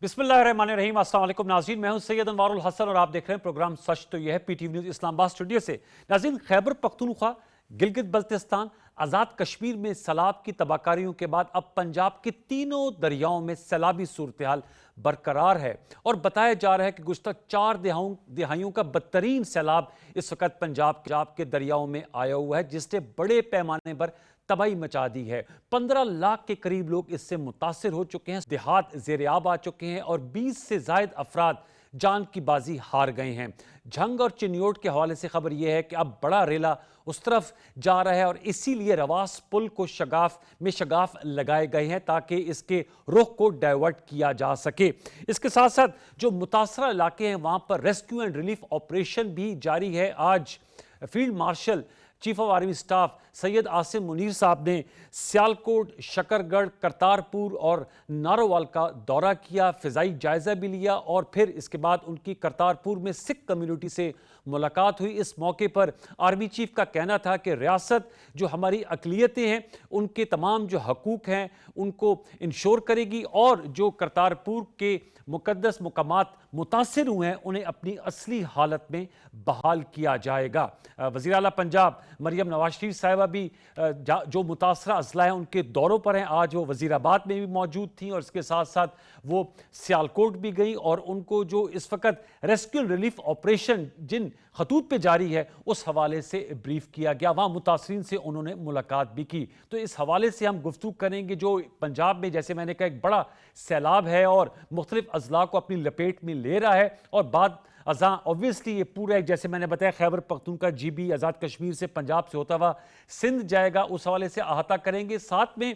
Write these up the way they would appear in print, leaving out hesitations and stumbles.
बिस्मिल्लाहिर्रहमानिर्रहीम। अस्सलाम वालेकुम नाज़रीन, मैं हूं सैयद अनवारुल हसन और आप देख रहे हैं प्रोग्राम सच तो यह है पीटीवी न्यूज़ इस्लामाबाद स्टूडियो से। नाज़रीन, खैबर पख्तूनख्वा, गिलगित बल्तिस्तान, आज़ाद कश्मीर में सैलाब की तबाहकारियों के बाद अब पंजाब के तीनों दरियाओं में सैलाबी सूरत हाल बरकरार है और बताया जा रहा है कि गुज़श्ता 4 दिहाइयों का बदतरीन सैलाब इस वक्त पंजाब के दरियाओं में आया हुआ है, जिसने बड़े पैमाने पर तबाही मचा दी है। 15 लाख के करीब लोग इससे मुतासिर हो चुके हैं, देहात ज़ेर-ए-आब आ चुके हैं और 20 से ज़ायद अफराद जान की बाजी हार गए हैं। झंग और चिन्योट के हवाले से खबर यह है कि अब बड़ा रेला उस तरफ जा रहा है और इसीलिए रवास पुल को शगाफ लगाए गए हैं ताकि इसके रुख को डाइवर्ट किया जा सके। इसके साथ साथ जो मुतासरा इलाके हैं वहां पर रेस्क्यू एंड रिलीफ ऑपरेशन भी जारी है। आज field marshal chief of army staff Syed Asim Munir साहब ने सियालकोट, शकरगढ़, करतारपुर और नारोवाल का दौरा किया, फिजाई जायजा भी लिया और फिर इसके बाद उनकी करतारपुर में सिख कम्युनिटी से मुलाकात हुई। इस मौके पर आर्मी चीफ का कहना था कि रियासत जो हमारी अकलियतें हैं उनके तमाम जो हकूक हैं उनको इंश्योर करेगी और जो करतारपुर के मुकद्दस मुकामात मुतासिर हुए हैं उन्हें अपनी असली हालत में बहाल किया जाएगा। वज़ीर आला पंजाब मरियम नवाज शरीफ साहिबा भी जो मुतासरा अजला है उनके दौरों पर हैं। आज वो वज़ीराबाद में भी मौजूद थी और इसके साथ साथ वो सियालकोट भी गई और उनको जो इस वक्त रेस्क्यू रिलीफ ऑपरेशन जिन खतूत पे जारी है उस हवाले से ब्रीफ किया गया। वहाँ मुतासरीन से उन्होंने मुलाकात भी की। तो इस हवाले से हम गुफ्तगू करेंगे। जो पंजाब में जैसे मैंने कहा एक बड़ा सैलाब है और मुख्तलिफ अजला को अपनी लपेट में ले रहा है और बाद अज़ा ऑब्वियसली ये पूरा एक जैसे मैंने बताया खैबर पख्तूनख्वा GB आज़ाद कश्मीर से पंजाब से होता हुआ सिंध जाएगा, उस हवाले से अहाता करेंगे। साथ में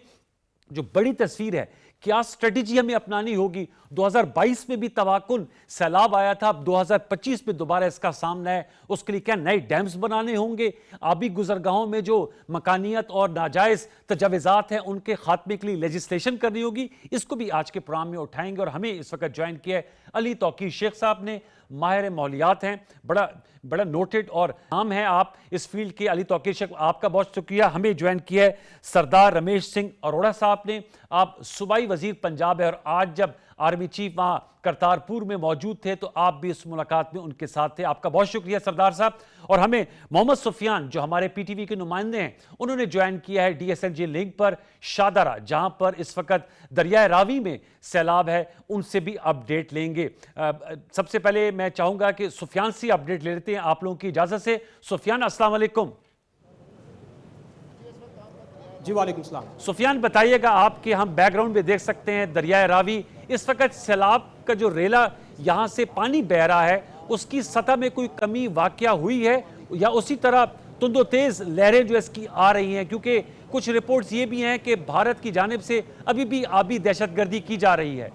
जो बड़ी तस्वीर है क्या स्ट्रेटेजी हमें अपनानी होगी। 2022 में भी तबाहकुन सैलाब आया था, अब 2025 में दोबारा इसका सामना है। उसके लिए क्या नए डैम्स बनाने होंगे, आबी गुजरगाहों में जो मकानियत और नाजायज़ तजाविज़ात हैं उनके खात्मे के लिए लेजिस्लेशन करनी होगी। इसको भी आज के प्रोग्राम में उठाएंगे और हमें इस वक्त ज्वाइन किया है अली तौकीर शेख साहब ने, माहिर मौलियात हैं, बड़ा नोटेड और नाम है आप इस फील्ड के। अली तौकीर शेख आपका बहुत शुक्रिया। हमें ज्वाइन किया है सरदार रमेश सिंह अरोड़ा साहब ने, आप सूबाई वजीर पंजाब है और आज जब आर्मी चीफ वहां करतारपुर में मौजूद थे तो आप भी इस मुलाकात में उनके साथ थे। आपका बहुत शुक्रिया सरदार साहब। और हमें मोहम्मद सुफियान जो हमारे पीटीवी के नुमाइंदे हैं उन्होंने ज्वाइन किया है DSLJ लिंक पर शादारा, जहां पर इस वक्त दरियाए रावी में सैलाब है, उनसे भी अपडेट लेंगे। सबसे पहले मैं चाहूंगा कि सुफियान से अपडेट ले लेते हैं आप लोगों की इजाजत से। सुफियान अस्सलाम वालेकुम। जी वालेकुम सलाम। सुफियान बताइएगा, आपके हम बैकग्राउंड में देख सकते हैं दरियाए रावी, इस वक्त सैलाब का जो रेला यहाँ से पानी बह रहा है उसकी सतह में कोई कमी वाकया हुई है या उसी तरह तुंदो तेज लहरें जो इसकी आ रही हैं, क्योंकि कुछ रिपोर्ट्स ये भी हैं कि भारत की जानिब से अभी भी आबी दहशतगर्दी की जा रही है।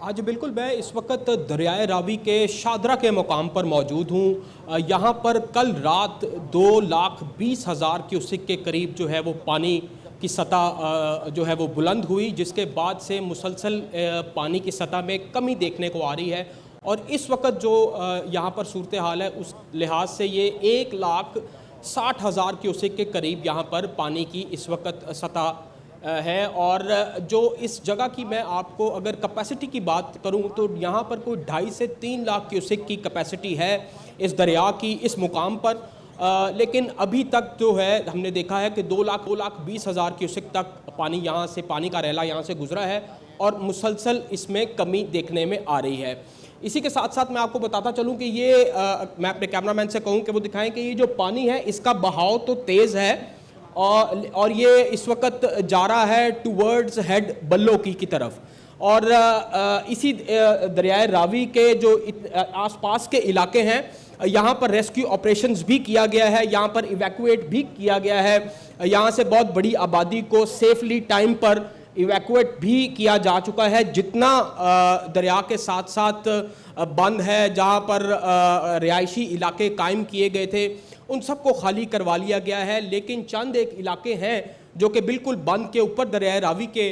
आज बिल्कुल मैं इस वक्त दरियाए रावी के शादरा के मुकाम पर मौजूद हूँ। यहाँ पर कल रात 2,20,000 क्यूसेक के करीब जो है वो पानी की सतह जो है वो बुलंद हुई, जिसके बाद से मुसलसल पानी की सतह में कमी देखने को आ रही है। और इस वक्त जो यहाँ पर सूरत हाल है उस लिहाज से ये 1,60,000 क्यूसेक के करीब यहाँ पर पानी की इस वक्त सतह है। और जो इस जगह की मैं आपको अगर कैपेसिटी की बात करूं तो यहाँ पर कोई 2.5 से 3 लाख क्यूसेक की कैपेसिटी है इस दरिया की इस मुकाम पर। लेकिन अभी तक जो है हमने देखा है कि 2,20,000 क्यूसेक तक पानी यहाँ से, पानी का रैला यहाँ से गुजरा है और मुसलसल इसमें कमी देखने में आ रही है। इसी के साथ साथ मैं आपको बताता चलूँ कि ये मैं अपने कैमरामैन से कहूँ कि वो दिखाएं कि ये जो पानी है इसका बहाव तो तेज़ है और ये इस वक्त जा रहा है टूवर्ड्स हेड बल्लोकी की तरफ। और इसी दरियाए रावी के जो आसपास के इलाके हैं यहाँ पर रेस्क्यू ऑपरेशंस भी किया गया है, यहाँ पर इवैक्यूएट भी किया गया है। यहाँ से बहुत बड़ी आबादी को सेफली टाइम पर इवैक्यूएट भी किया जा चुका है। जितना दरिया के साथ साथ बंद है, जहाँ पर रिहायशी इलाके कायम किए गए थे, उन सबको खाली करवा लिया गया है। लेकिन चंद एक इलाके हैं जो कि बिल्कुल बंद के ऊपर दरियाए रावी के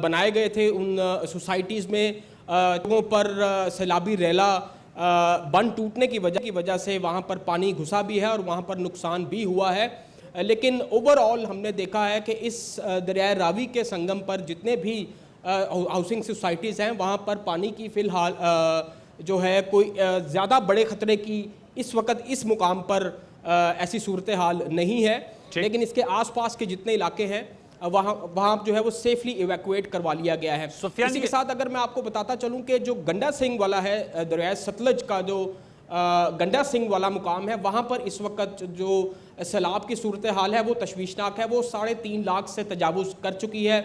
बनाए गए थे। उन सोसाइटीज़ में लोगों पर सैलाबी रेला बंद टूटने की वजह से वहाँ पर पानी घुसा भी है और वहाँ पर नुकसान भी हुआ है। लेकिन ओवरऑल हमने देखा है कि इस दरियाए रावी के संगम पर जितने भी हाउसिंग सोसाइटीज़ हैं वहाँ पर पानी की फ़िलहाल जो है कोई ज़्यादा बड़े ख़तरे की इस वक्त इस मुकाम पर ऐसी सूरत हाल नहीं है। लेकिन इसके आसपास के जितने इलाके हैं वहाँ वहाँ जो है वो सेफली इवैक्यूएट करवा लिया गया है। इसी के साथ अगर मैं आपको बताता चलूँ कि जो गंडा सिंह वाला है दरिया सतलज का जो गंडा सिंह वाला मुकाम है वहाँ पर इस वक्त जो सैलाब की सूरत हाल है वो तशवीशनाक है। वो 3.5 लाख से तजावुज़ कर चुकी है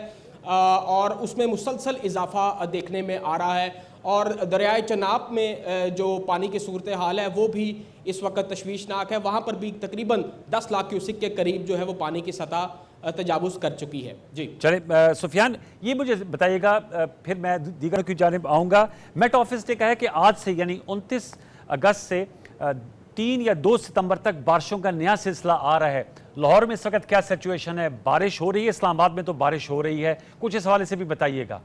और उसमें मुसलसल इजाफा देखने में आ रहा है। और दरियाए चनाब में जो पानी की सूरत हाल है वो भी इस वक्त तशवीशनाक है। वहाँ पर भी तकरीबन 10 लाख क्यूसिक के करीब जो है वो पानी की सतह तजावुज़ कर चुकी है। जी चले सुफियान, ये मुझे बताइएगा, फिर मैं दीगर की जानिब आऊँगा। मेट ऑफिस ने कहा है कि आज से यानी 29 अगस्त से 3 या 2 सितंबर तक बारिशों का नया सिलसिला आ रहा है। लाहौर में इस वक्त क्या सिचुएशन है? बारिश हो रही है? इस्लामाबाद में तो बारिश हो रही है, कुछ इस हवाले से भी बताइएगा।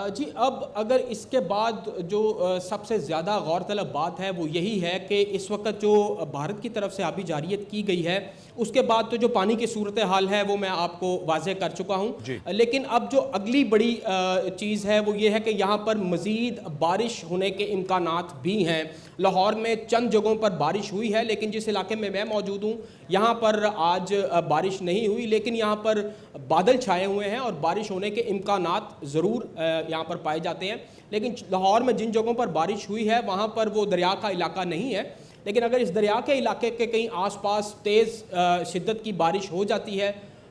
जी, अब अगर इसके बाद जो सबसे ज़्यादा गौरतलब बात है वो यही है कि इस वक्त जो भारत की तरफ से आबी जारियत की गई है उसके बाद तो जो पानी की सूरत हाल है वो मैं आपको वाज़े कर चुका हूँ। लेकिन अब जो अगली बड़ी चीज़ है वो ये है कि यहाँ पर मज़ीद बारिश होने के इम्कानात भी हैं। लाहौर में चंद जगहों पर बारिश हुई है, लेकिन जिस इलाके में मैं मौजूद हूँ यहाँ पर आज बारिश नहीं हुई, लेकिन यहाँ पर बादल छाए हुए हैं और बारिश होने के इम्कानात ज़रूर यहाँ पर पाए जाते हैं। लेकिन लाहौर में जिन जगहों पर बारिश हुई है वहाँ पर वो दरिया का इलाका नहीं है। लेकिन अगर इस दरिया के इलाके के कहीं आसपास तेज़ शिद्दत की बारिश हो जाती है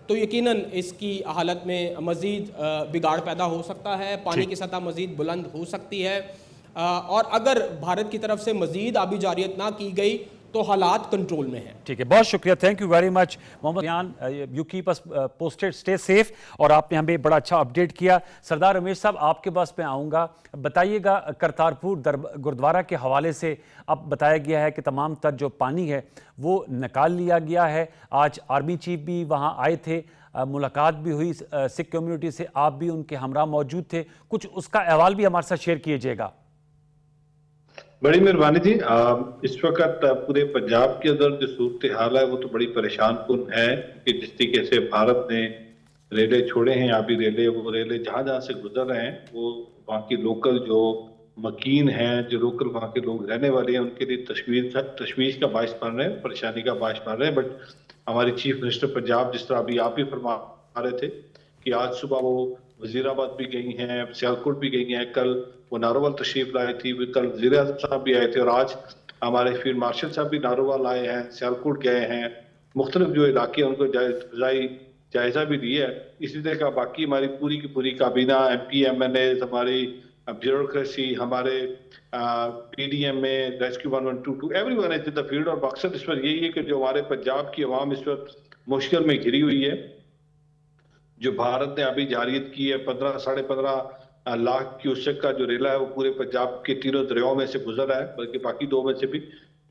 तो यकीनन इसकी हालत में मज़ीद बिगाड़ पैदा हो सकता है, पानी की सतह मज़ीद बुलंद हो सकती है। और अगर भारत की तरफ से मज़ीद आबी जारियत ना की गई तो हालात कंट्रोल में है। ठीक है, बहुत शुक्रिया, thank you very much Mohammad Yan, you keep us posted, stay safe. और आपने हमें बड़ा अच्छा अपडेट किया। सरदार रमेश साहब, आपके पास मैं आऊँगा, बताइएगा करतारपुर गुरुद्वारा के हवाले से अब बताया गया है कि तमाम तर जो पानी है वो निकाल लिया गया है। आज आर्मी चीफ भी वहाँ आए थे, मुलाकात भी हुई सिख कम्युनिटी से, आप भी उनके हमरा मौजूद थे, कुछ उसका अहवाल भी हमारे साथ शेयर कीजिएगा। बड़ी मेहरबानी जी। इस वक्त पूरे पंजाब के अंदर जो सूरत हाल है वो तो बड़ी परेशान कुन है कि जिस तरीके से भारत ने रेले छोड़े हैं, आबी रेले, वो रेले जहाँ जहाँ से गुजर रहे हैं वो वहाँ की लोकल जो मकीन हैं, जो लोकल वहाँ के लोग रहने वाले हैं, उनके लिए तशवीश का बायस बन रहे हैं, परेशानी का बायस बन रहे हैं। बट हमारी चीफ मिनिस्टर पंजाब, जिस तरह अभी आप भी फरमा रहे थे कि आज सुबह वो वजीराबाद भी गई हैं, सियालकोट भी गई हैं, कल वो नारोवाल तशरीफ लाए थी, कल वज़ीर आज़म साहब भी आए थे और आज हमारे फील्ड मार्शल साहब भी नारोवाल आए हैं, सियालकोट गए हैं, मुख्तलिफ जो इलाके हैं उनको जायजा भी दिया है। इसी तरह का बाकी हमारी पूरी की पूरी काबीना, MP MNAs, हमारी ब्यूरोक्रेसी, हमारे PDMA, rescue 1122, everyone is in the field. और मकसद इस पर यही है कि जो हमारे पंजाब की अवाम इस वक्त मुश्किल में घिरी हुई है, जो भारत ने अभी जारियत की है 15-15.5 लाख क्यूसेक का जो रेला है वो पूरे पंजाब के तीनों दरियाओं में से गुजर रहा है, बल्कि बाकी 2 में से भी।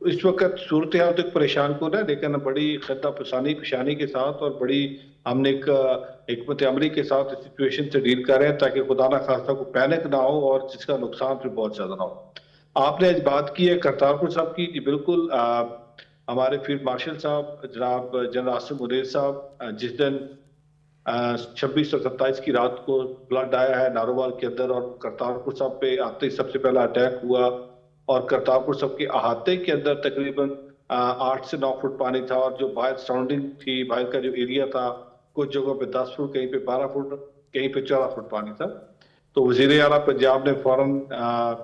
इस वक्त सूरत हाल तो परेशान कौन है, लेकिन बड़ी खद्दा पेशानी के साथ और बड़ी हमने एक हिकमत अमली के साथ इस सिचुएशन से डील कर रहे हैं ताकि खुदा ना खास्ता को पैनिक ना हो और जिसका नुकसान फिर बहुत ज्यादा ना हो। आपने आज बात की है करतारपुर साहब की, जी बिल्कुल। हमारे फील्ड मार्शल साहब जनाब जनरल आसिम मुनीर साहब, जिस दिन 26 और 27 की रात को फ्लड आया है नारोवाल के अंदर और करतारपुर साहब पे आते ही सबसे पहला अटैक हुआ और करतारपुर साहब के अहाते के अंदर तकरीबन 8 से 9 फुट पानी था और जो बाहर सराउंडिंग थी, बाहर का जो एरिया था, कुछ जगहों पे 10 फुट, कहीं पे 12 फुट, कहीं पे 14 फुट पानी था। तो वजीर आला पंजाब ने फौरन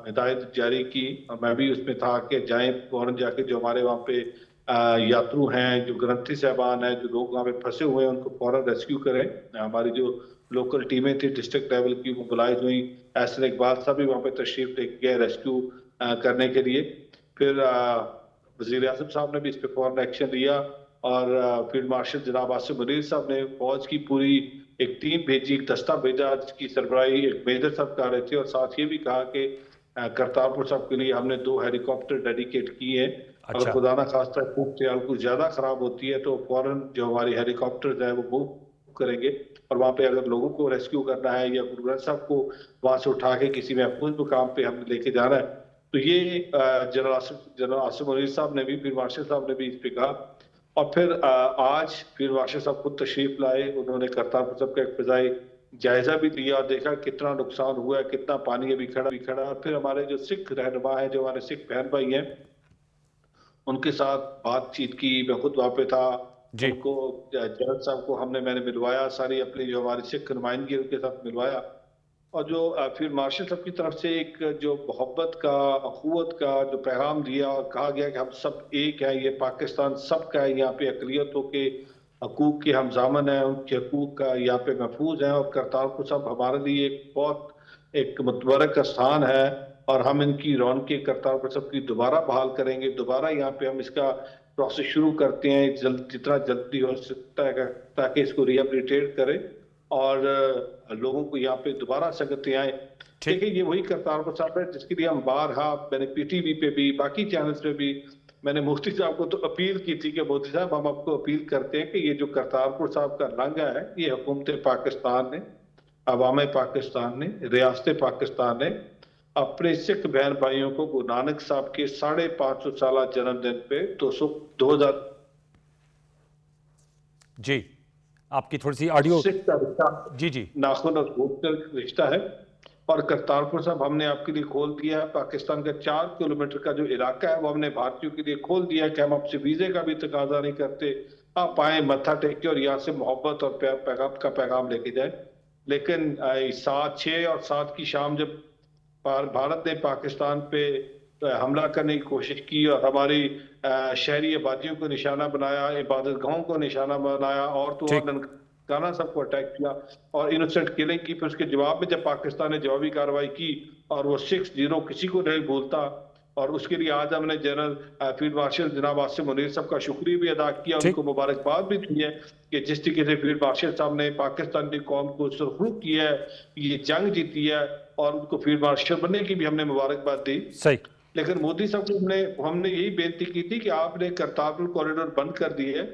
हिदायत जारी की और मैं भी उसमें था कि जाएं फौरन जाके जो हमारे वहाँ पे यात्रु हैं, जो ग्रंथी साहबान हैं, जो लोग वहाँ पे फंसे हुए हैं, उनको फौरन रेस्क्यू करें। हमारी जो लोकल टीमें थी डिस्ट्रिक्ट लेवल की वो मोबिलाइज हुई। एहसन इकबाल साहब भी वहाँ पे तशरीफ लेके गए रेस्क्यू करने के लिए। फिर वजीर आज़म साहब ने भी इस पर फौरन एक्शन लिया और फील्ड मार्शल जनाब आसिम मुनीर साहब ने फौज की पूरी एक टीम भेजी, एक दस्ता भेजा जिसकी सरबराही एक मेजर साहब कर रहे थे और साथ ये भी कहा कि करतारपुर साहब के लिए हमने 2 हेलीकॉप्टर डेडिकेट किए हैं। अच्छा। और खुदा ना खास्ता खूब ख्याल कुछ ज्यादा खराब होती है तो फौरन जो हमारी हेलीकॉप्टर्स है वो मूव करेंगे और वहाँ पे अगर लोगों को रेस्क्यू करना है या गुरु ग्रंथ साहब को वहां से उठा के किसी महफूज मुकाम पे हमने लेके जाना है तो ये जनरल आसिम मुनीर साहब ने भी, फील्ड मार्शल साहब ने भी इस पे कहा। और फिर आज फील्ड मार्शल साहब खुद तशरीफ लाए, उन्होंने करतारपुर साहब का एक फिजाई जायजा भी लिया और देखा कितना नुकसान हुआ है, कितना पानी अभी खड़ा। और फिर हमारे जो सिख रहनुमा है, जो हमारे सिख बहन भाई हैं, उनके साथ बातचीत की। मैं खुद वहां पे था, जी उनको जनरल साहब को मैंने मिलवाया, सारी अपनी जो हमारी सिख नुमाइंदगी उनके साथ मिलवाया। और जो फील्ड मार्शल साहब की तरफ से एक जो मोहब्बत का, अखुवत का जो पैगाम दिया और कहा गया कि हम सब एक हैं, ये पाकिस्तान सबका है, यहाँ पे अकलियतों के हकूक के हम जामन हैं, उनके हकूक का यहाँ पे महफूज हैं। और करतारपुर साहब हमारे लिए एक बहुत एक मुतबरक स्थान है, और हम इनकी रौनक करतारपुर साहब की दोबारा बहाल करेंगे, दोबारा यहाँ पे हम इसका प्रोसेस शुरू करते हैं जितना जल्दी हो सकता है, ताकि इसको रिहेबिलिटेट करें और लोगों को यहाँ पे दोबारा संगत आए। ठीक। देखिए, ये वही करतारपुर साहब है जिसके लिए हम बारहा, मैंने पीटीवी पे भी, बाकी चैनल्स पे भी मैंने मुफ्ती साहब को तो अपील की थी कि मोदी साहब, हम आपको अपील करते हैं कि ये जो करतारपुर साहब का लांघा है, ये हुकूमत पाकिस्तान ने, अवाम पाकिस्तान ने, रियासत पाकिस्तान ने अपने सिख बहन भाइयों को गुरु नानक साहब के 550 साल जन्मदिन पे 2000 जी, आपकी थोड़ी सी ऑडियो। सिख का रिश्ता, जी जी नाखून और गोश्त का रिश्ता है। और करतारपुर साहब हमने आपके लिए खोल दिया है। पाकिस्तान का 4 किलोमीटर का जो इलाका है, वो हमने भारतीयों के लिए खोल दिया कि हम आपसे वीजे का भी तकाजा नहीं करते, आप आए, मत्था टेके और यहाँ से मोहब्बत और पैगाम का पैगाम लेके जाए। लेकिन 7, 6 और 7 की शाम जब भारत ने पाकिस्तान पे हमला करने की कोशिश की और हमारी शहरी आबादियों को निशाना बनाया, इबादत गाहों को निशाना बनाया, औरतों और ननकाना सबको अटैक किया और इनोसेंट किलिंग की, फिर उसके जवाब में जब पाकिस्तान ने जवाबी कार्रवाई की और वो 6-0 किसी को नहीं भूलता। और उसके लिए आज हमने जनरल फील्ड मार्शल जनाब आसिम मुनीर साहब का शुक्रिया भी अदा किया, उनको मुबारकबाद भी दी है कि जिस तरीके से फील्ड मार्शल साहब ने पाकिस्तान की कौम को सुरखरूख किया है, ये जंग जीती है, और उनको फील्ड मार्शल बनने की भी हमने मुबारकबाद दी। सही। लेकिन मोदी साहब को हमने यही बेनती की थी कि आपने करतारपुर कॉरिडोर बंद कर दिए है,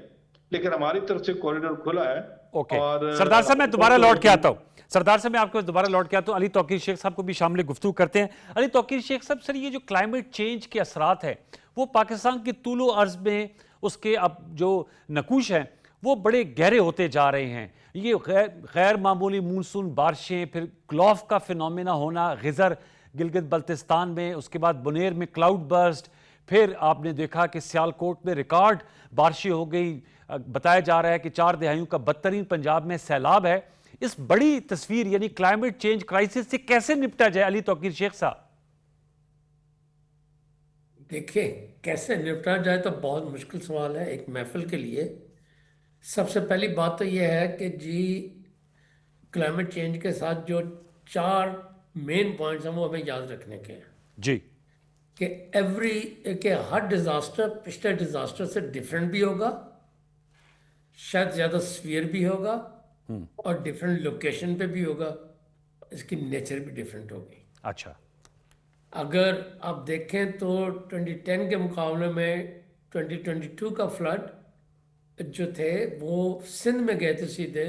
लेकिन हमारी तरफ से कॉरिडोर खुला है। ओके और सरदार साहब, मैं दोबारा लौट के आता हूँ। सरदार साहब, मैं आपको दोबारा लौट के आता हूँ। अली तौकीर शेख साहब को भी शामिल गुफ्तगू करते हैं। अली तौकीर शेख साहब, सर ये जो क्लाइमेट चेंज के असरात है, वो पाकिस्तान की तूलो अर्ज में उसके अब जो नकूश हैं वो बड़े गहरे होते जा रहे हैं। ये गैर मामूली मानसून बारिशें, फिर ग्लोफ का फिनोमेना होना गिजर गिलगित बल्तिस्तान में, उसके बाद बुनेर में क्लाउड बर्स्ट, फिर आपने देखा कि सियालकोट में रिकॉर्ड बारिशें हो गई। बताया जा रहा है कि 4 दहाइयों का बदतरीन पंजाब में सैलाब है। इस बड़ी तस्वीर यानी क्लाइमेट चेंज क्राइसिस से कैसे निपटा जाए अली तौकीर शेख साहब? देखिए, कैसे निपटा जाए तो बहुत मुश्किल सवाल है एक महफिल के लिए। सबसे पहली बात तो यह है कि जी क्लाइमेट चेंज के साथ जो 4 मेन पॉइंट्स हैं वो हमें याद रखने के हैं जी। कि कि हर डिज़ास्टर पिछले डिज़ास्टर से डिफरेंट भी होगा, शायद ज़्यादा सीवियर भी होगा, और डिफरेंट लोकेशन पे भी होगा, इसकी नेचर भी डिफरेंट होगी। अच्छा। अगर आप देखें तो 2010 के मुकाबले में 2022 का फ्लड जो थे वो सिंध में गए थे सीधे,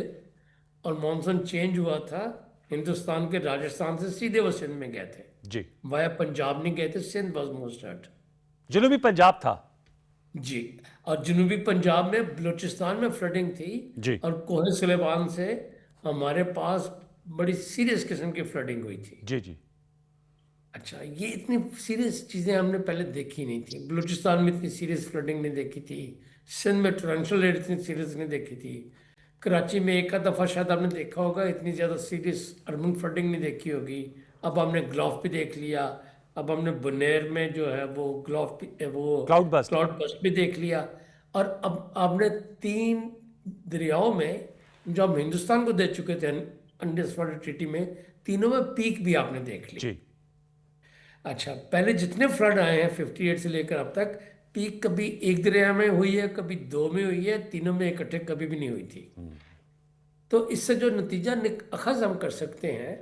और मॉनसून चेंज हुआ था हिंदुस्तान के राजस्थान से सीधे वो सिंध में गए थे जी। वाया पंजाब नहीं गए थे, सिंध वाज मोस्ट हर्ट। जनूबी पंजाब था जी, और जनूबी पंजाब में बलूचिस्तान में फ्लडिंग थी जी। और कोहे सुलेमान से हमारे पास बड़ी सीरियस किस्म की फ्लडिंग हुई थी। जी जी। अच्छा, ये इतनी सीरियस चीज़ें हमने पहले देखी नहीं थी। बलूचिस्तान में इतनी सीरियस फ्लडिंग नहीं देखी थी, सिंध में टोरेंशियल रेन इतनी सीरियस नहीं देखी थी, कराची में एक दफ़ा शायद आपने देखा होगा, इतनी ज़्यादा सीरियस अर्बन फ्लडिंग नहीं देखी होगी। अब हमने ग्लोफ भी देख लिया, अब हमने बुनेर में जो है वो क्लाउड बस्ट भी देख लिया, और अब आपने 3 दरियाओं में जो हम हिंदुस्तान को दे चुके थे अनडिस्प्यूटेड ट्रीटी में, तीनों में पीक भी आपने देख ली। जी। अच्छा, पहले जितने फ्लड आए हैं 58 से लेकर अब तक, पीक कभी एक दरिया में हुई है, कभी 2 में हुई है, तीनों में इकट्ठे कभी भी नहीं हुई थी। तो इससे जो नतीजा अखज़ हम कर सकते हैं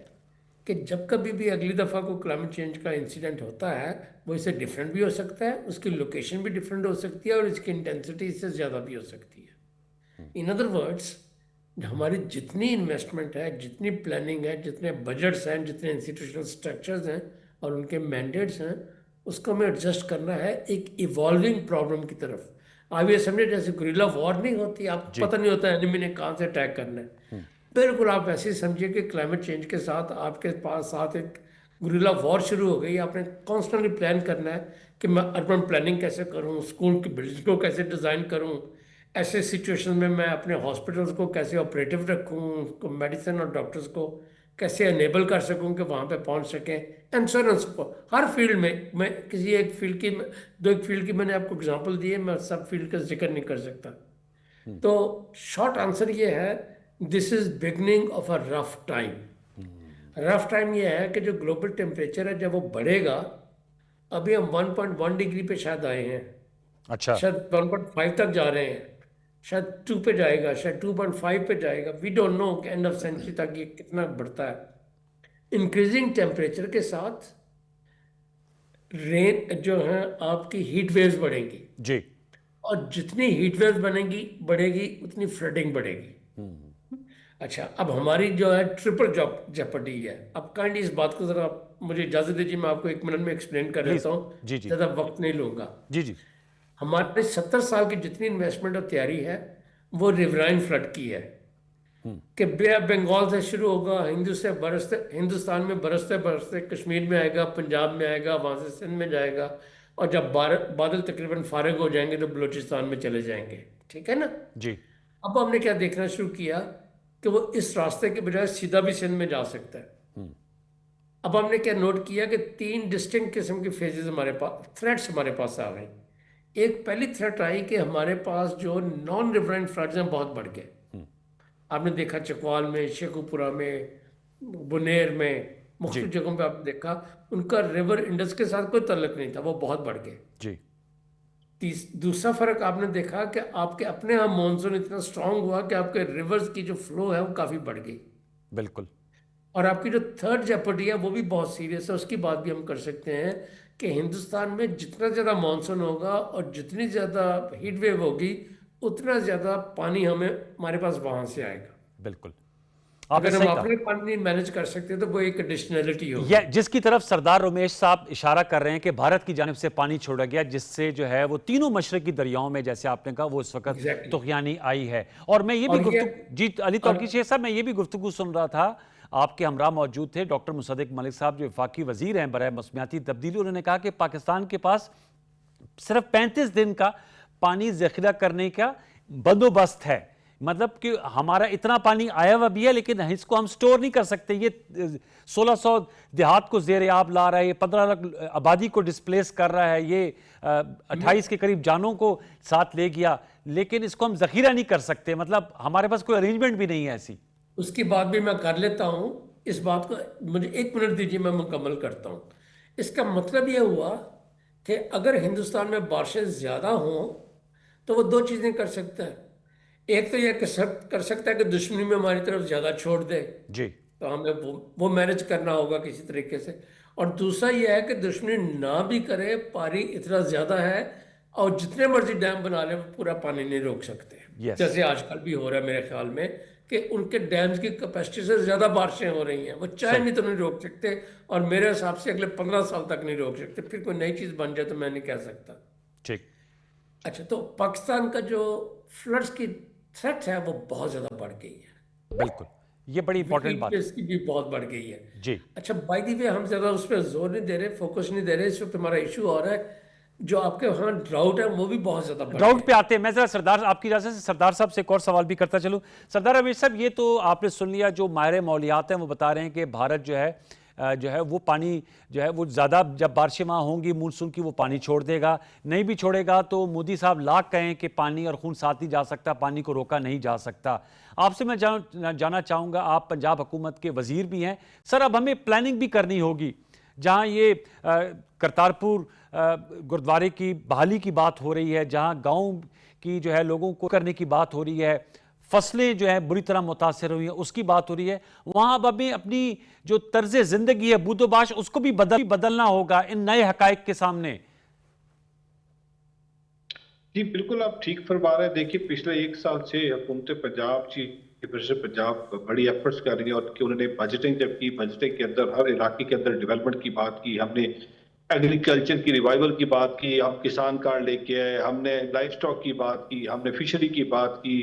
कि जब कभी भी अगली दफ़ा को क्लाइमेट चेंज का इंसिडेंट होता है, वो इससे डिफरेंट भी हो सकता है, उसकी लोकेशन भी डिफरेंट हो सकती है, और इसकी इंटेंसिटी इससे ज़्यादा भी हो सकती है। इन अदर वर्ड्स, हमारी जितनी इन्वेस्टमेंट है, जितनी प्लानिंग है, जितने बजट्स हैं, जितने इंस्टीट्यूशनल स्ट्रक्चर्स हैं और उनके मैंडेट्स हैं, उसको हमें एडजस्ट करना है एक इवॉल्विंग प्रॉब्लम की तरफ। आप ये समझे जैसे गुरिल्ला वॉर नहीं होती, आपको जी। पता नहीं होता एनिमी ने कहाँ से अटैक करना है, बिल्कुल आप ऐसे ही समझिए कि क्लाइमेट चेंज के साथ आपके पास साथ एक गुरिल्ला वॉर शुरू हो गई। आपने कॉन्स्टेंटली प्लान करना है कि मैं अर्बन प्लानिंग कैसे करूं, स्कूल की बिल्डिंग को कैसे डिज़ाइन करूं, ऐसे सिचुएशन में मैं अपने हॉस्पिटल्स को कैसे ऑपरेटिव रखूं, उनको मेडिसिन और डॉक्टर्स को कैसे अनेबल कर सकूं कि वहां पे पहुंच सकें, and so on so fourth. Her field में, मैं किसी एक फील्ड की, दो एक फील्ड की मैंने आपको एग्जांपल दी है, मैं सब फील्ड का जिक्र नहीं कर सकता। तो शॉर्ट आंसर ये है, this is beginning of a rough time. Rough time ये है कि जो ग्लोबल टेम्परेचर है जब वो बढ़ेगा, अभी हम 1.1 डिग्री पे शायद आए हैं, अच्छा। शायद 1.5 तक जा रहे हैं, शायद 2 पे जाएगा, शायद 2.5 पे जाएगा, वी डोंट नो कि एंड ऑफ सेंचुरी तक ये कितना बढ़ता है। इंक्रीजिंग टेम्परेचर के साथ रेन जो है आपकी हीट वेव्स बढ़ेंगी, जी। और जितनी हीट वेव्स बनेगी बढ़ेगी उतनी फ्लडिंग बढ़ेगी। अच्छा, अब हमारी जो है ट्रिपल जॉब जेपटी है। अब काइंडली इस बात को जरा मुझे इजाजत दीजिए, मैं आपको 1 मिनट में एक्सप्लेन कर प्लीज। देता हूँ, जी जी। ज़्यादा वक्त नहीं लूँगा। जी जी। हमारे 70 साल की जितनी इन्वेस्टमेंट और तैयारी है वो रिवराइन फ्लड की है, कि बे ऑफ बंगाल से शुरू होगा, हिंदुस्तान में बरसते बरसते कश्मीर में आएगा, पंजाब में आएगा, वहाँ से सिंध में जाएगा, और जब बादल तकरीबन फारग हो जाएंगे तो बलूचिस्तान में चले जाएंगे। ठीक है ना? जी। अब हमने क्या देखना शुरू किया कि वो इस रास्ते के बजाय सीधा भी सिंध में जा सकता है। अब हमने क्या नोट किया कि 3 डिस्टिंक्ट किस्म के फेजेस हमारे पास, थ्रेट्स हमारे पास आ गए। एक पहली थ्रेट आई कि हमारे पास जो नॉन रिवराइन फ्लड्स हैं बहुत बढ़ गए। आपने देखा चकवाल में, शेखुपुरा में, बुनेर में, जी। मुख्तलिफ जगहों पे आपने देखा उनका रिवर इंडस के साथ कोई ताल्लुक नहीं था, वो बहुत बढ़ गए। जी। दूसरा फर्क आपने देखा कि आपके अपने यहाँ मानसून इतना स्ट्रांग हुआ कि आपके रिवर्स की जो फ्लो है वो काफ़ी बढ़ गई। बिल्कुल। और आपकी जो थर्ड जेपर्डी है वो भी बहुत सीरियस है, उसकी बात भी हम कर सकते हैं कि हिंदुस्तान में जितना ज़्यादा मानसून होगा और जितनी ज़्यादा हीट वेव होगी, उतना ज़्यादा पानी हमारे पास वहाँ से आएगा। बिल्कुल, आपने अगर हम सही कहा। अपने पानी नहीं मैनेज कर सकते तो वो एक एडिशनलिटी होगी। यह जिसकी तरफ सरदार रमेश साहब इशारा कर रहे हैं कि भारत की जानिब से पानी छोड़ा गया, जिससे जो है वो तीनों मशरकी दरियाओं में, जैसे आपने कहा, वो इस वक्त एग्जैक्टली। तुगयानी आई है। और मैं ये भी और ये गुफ्तगू, जी अली और तौकीर शेख साहब, मैं ये भी गुफ्तगू सुन रहा था, आपके हमरा मौजूद थे डॉक्टर मुसद्दिक मलिक साहब, जो वफाकी वजीर हैं बराए मौसमियाती तब्दीली। उन्होंने कहा कि पाकिस्तान के पास सिर्फ 35 दिन का पानी जखीरा करने का बंदोबस्त है। मतलब कि हमारा इतना पानी आया हुआ भी है, लेकिन इसको हम स्टोर नहीं कर सकते। ये 1600 देहात को जेर आब ला रहा है, ये 15 लाख आबादी को डिस्प्लेस कर रहा है, ये 28 के करीब जानों को साथ ले गया, लेकिन इसको हम जखीरा नहीं कर सकते। मतलब हमारे पास कोई अरेंजमेंट भी नहीं है ऐसी। उसकी बात भी मैं कर लेता हूँ। इस बात को मुझे 1 मिनट दीजिए, मैं मुकम्मल करता हूँ। इसका मतलब यह हुआ कि अगर हिंदुस्तान में बारिशें ज़्यादा हों तो वो 2 चीज़ें कर सकता है। एक तो यह कर सकता है कि दुश्मनी में हमारी तरफ ज़्यादा छोड़ दे, जी। तो हमें वो मैनेज करना होगा किसी तरीके से। और दूसरा यह है कि दुश्मनी ना भी करे, पानी इतना ज़्यादा है और जितने मर्जी डैम बना ले वो पूरा पानी नहीं रोक सकते। यस। जैसे आजकल भी हो रहा है मेरे ख्याल में कि उनके डैम्स की कैपेसिटी से ज़्यादा बारिशें हो रही हैं, वो चाहे सही। नहीं तो नहीं रोक सकते, और मेरे हिसाब से अगले 15 साल तक नहीं रोक सकते। फिर कोई नई चीज़ बन जाए तो मैं नहीं कह सकता। ठीक। अच्छा, तो पाकिस्तान का जो फ्लड्स की थ्रेट है वो बहुत ज़्यादा बढ़ गई है, बिल्कुल, ये बड़ी इंपॉर्टेंट बात है। इसकी भी बहुत बढ़ गई है। जी। अच्छा, बाय द वे हम ज़्यादा उस पर जोर नहीं दे रहे, फोकस नहीं दे रहे, इस वक्त हमारा इशू और है जो आपके वहाँ ड्राउट है वो भी बहुत ज़्यादा बढ़ ड्राउट गया पे आते हैं। मैं जरा सरदार, आपकी इजाजत से सरदार साहब से एक और सवाल भी करता चलूं। सरदार रमेश साहब, ये तो आपने सुन लिया, जो माहिर मौलियात हैं वो बता रहे हैं कि भारत जो है वो पानी जो है वो ज़्यादा, जब बारिशें वहाँ होंगी मानसून की, वो पानी छोड़ देगा। नहीं भी छोड़ेगा तो मोदी साहब लाख कहें कि पानी और खून साथ ही जा सकता, पानी को रोका नहीं जा सकता। आपसे मैं जाना चाहूँगा, आप पंजाब हुकूमत के वजीर भी हैं सर, अब हमें प्लानिंग भी करनी होगी। जहाँ ये करतारपुर गुरुद्वारे की बहाली की बात हो रही है, जहाँ गाँव की जो है लोगों को करने की बात हो रही है, फसलें जो है बुरी तरह मुतासर हुई हैं उसकी बात हो रही है, वहाँ अब हमें अपनी जो तर्ज जिंदगी है बूदोबाश, उसको भी बदलना होगा इन नए हकायक के सामने। जी बिल्कुल, आप ठीक फरमा रहे हैं। देखिए, पिछले 1 साल से हुकूमत पंजाब पंजाब बड़ी एफर्ट्स कर रही है, और कि उन्होंने बजटिंग जब की, बजटिंग के अंदर हर इलाके के अंदर डेवलपमेंट की बात की। हमने एग्रीकल्चर की रिवाइवल की बात की, हम किसान कार्ड लेके आए, हमने लाइफ स्टॉक की बात की, हमने फिशरी की बात की,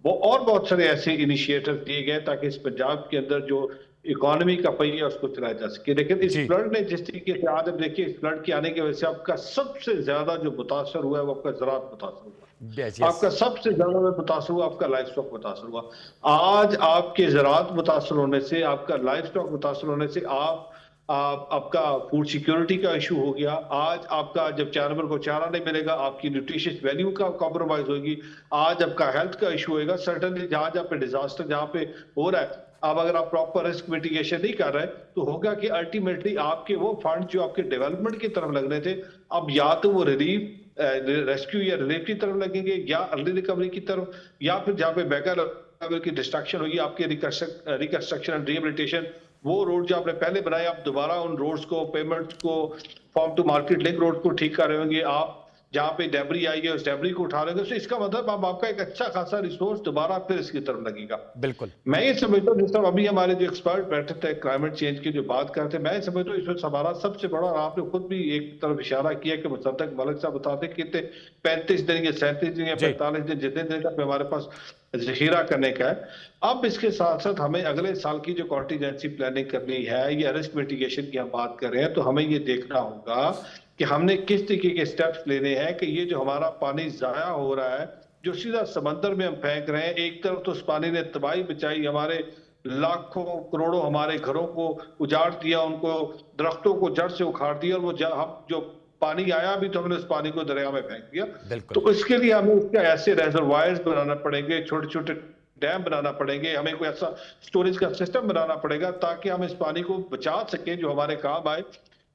वो और बहुत सारे ऐसे इनिशिएटिव दिए गए ताकि इस पंजाब के अंदर जो इकोनॉमी का पहिया उसको चलाया जा सके। लेकिन इस जी। फ्लड ने जिस तरीके से आज अब देखिए, इस फ्लड के आने की वजह से आपका सबसे ज्यादा जो मुतासर हुआ है वो आपका ज़राअत मुतासर हुआ, यस, यस। आपका सबसे ज्यादा मुतासर हुआ, आपका लाइफ स्टॉक मुतासर हुआ। आज आपके ज़राअत मुतासर होने से, आपका लाइफ स्टॉक मुतासर होने से आपका फूड सिक्योरिटी का इशू हो गया। आज आपका जब जानवर को चारा नहीं मिलेगा, आपकी न्यूट्रिशियस वैल्यू का कॉम्प्रोमाइज होगी। आज आपका हेल्थ का इशू होएगा। सर्टनली जहां जहां पे डिजास्टर जहां पे हो रहा है, अब अगर आप प्रॉपर रिस्क मिटिगेशन नहीं कर रहे तो होगा कि अल्टीमेटली आपके वो फंड जो आपके डेवलपमेंट की तरफ लगने थे, अब या तो वो रिलीफ रेस्क्यू या रिलीफ की तरफ लगेंगे, या अर्ली रिकवरी की तरफ, या फिर जहां पे मेगा लेवल की डिस्ट्रक्शन होगी, आपके रिकंस्ट्रक्शन एंड रिहेबिलिटेशन, वो रोड जो आपने पहले बनाए, आप दोबारा उन रोड्स को, पेमेंट्स को, farm to market link road को ठीक कर रहे होंगे। आप जहां पे डेबरी आई है उस डेबरी को उठा रहे होंगे। तो इसका मतलब अब आपका एक अच्छा खासा रिसोर्स दोबारा फिर इसकी तरफ लगेगा। बिल्कुल। मैं ये समझता हूँ, जिस तरह अभी हमारे जो एक्सपर्ट बैठे थे क्लाइमेट चेंज की जो बात करते हैं, मैं समझता हूँ इसमें हमारा सबसे बड़ा, और आपने खुद भी एक तरफ इशारा किया कि मुसद्दक मलिक साहब बताते हैं कि 35 दिन या 37 दिन या 45 दिन, जितने दिन तक हमारे पास जखीरा करने का है। अब इसके साथ साथ हमें अगले साल की जो कॉन्टीजेंसी प्लानिंग करनी है या रिस्क मिटिगेशन की हम बात कर रहे हैं, तो हमें ये देखना होगा कि हमने किस तरीके के स्टेप्स लेने हैं कि ये जो हमारा पानी जाया हो रहा है, जो सीधा समंदर में हम फेंक रहे हैं, एक तरफ तो उस पानी ने तबाही मचाई, हमारे लाखों करोड़ों हमारे घरों को उजाड़ दिया, उनको दरख्तों को जड़ से उखाड़ दिया, और वो हम जो पानी आया भी तो हमने उस पानी को दरिया में फेंक दिया। तो इसके लिए हमें उसका ऐसे रेजरवायर्स बनाना पड़ेंगे, छोटे छोटे डैम बनाना पड़ेंगे, हमें कोई ऐसा स्टोरेज का सिस्टम बनाना पड़ेगा ताकि हम इस पानी को बचा सकें जो हमारे काम आए।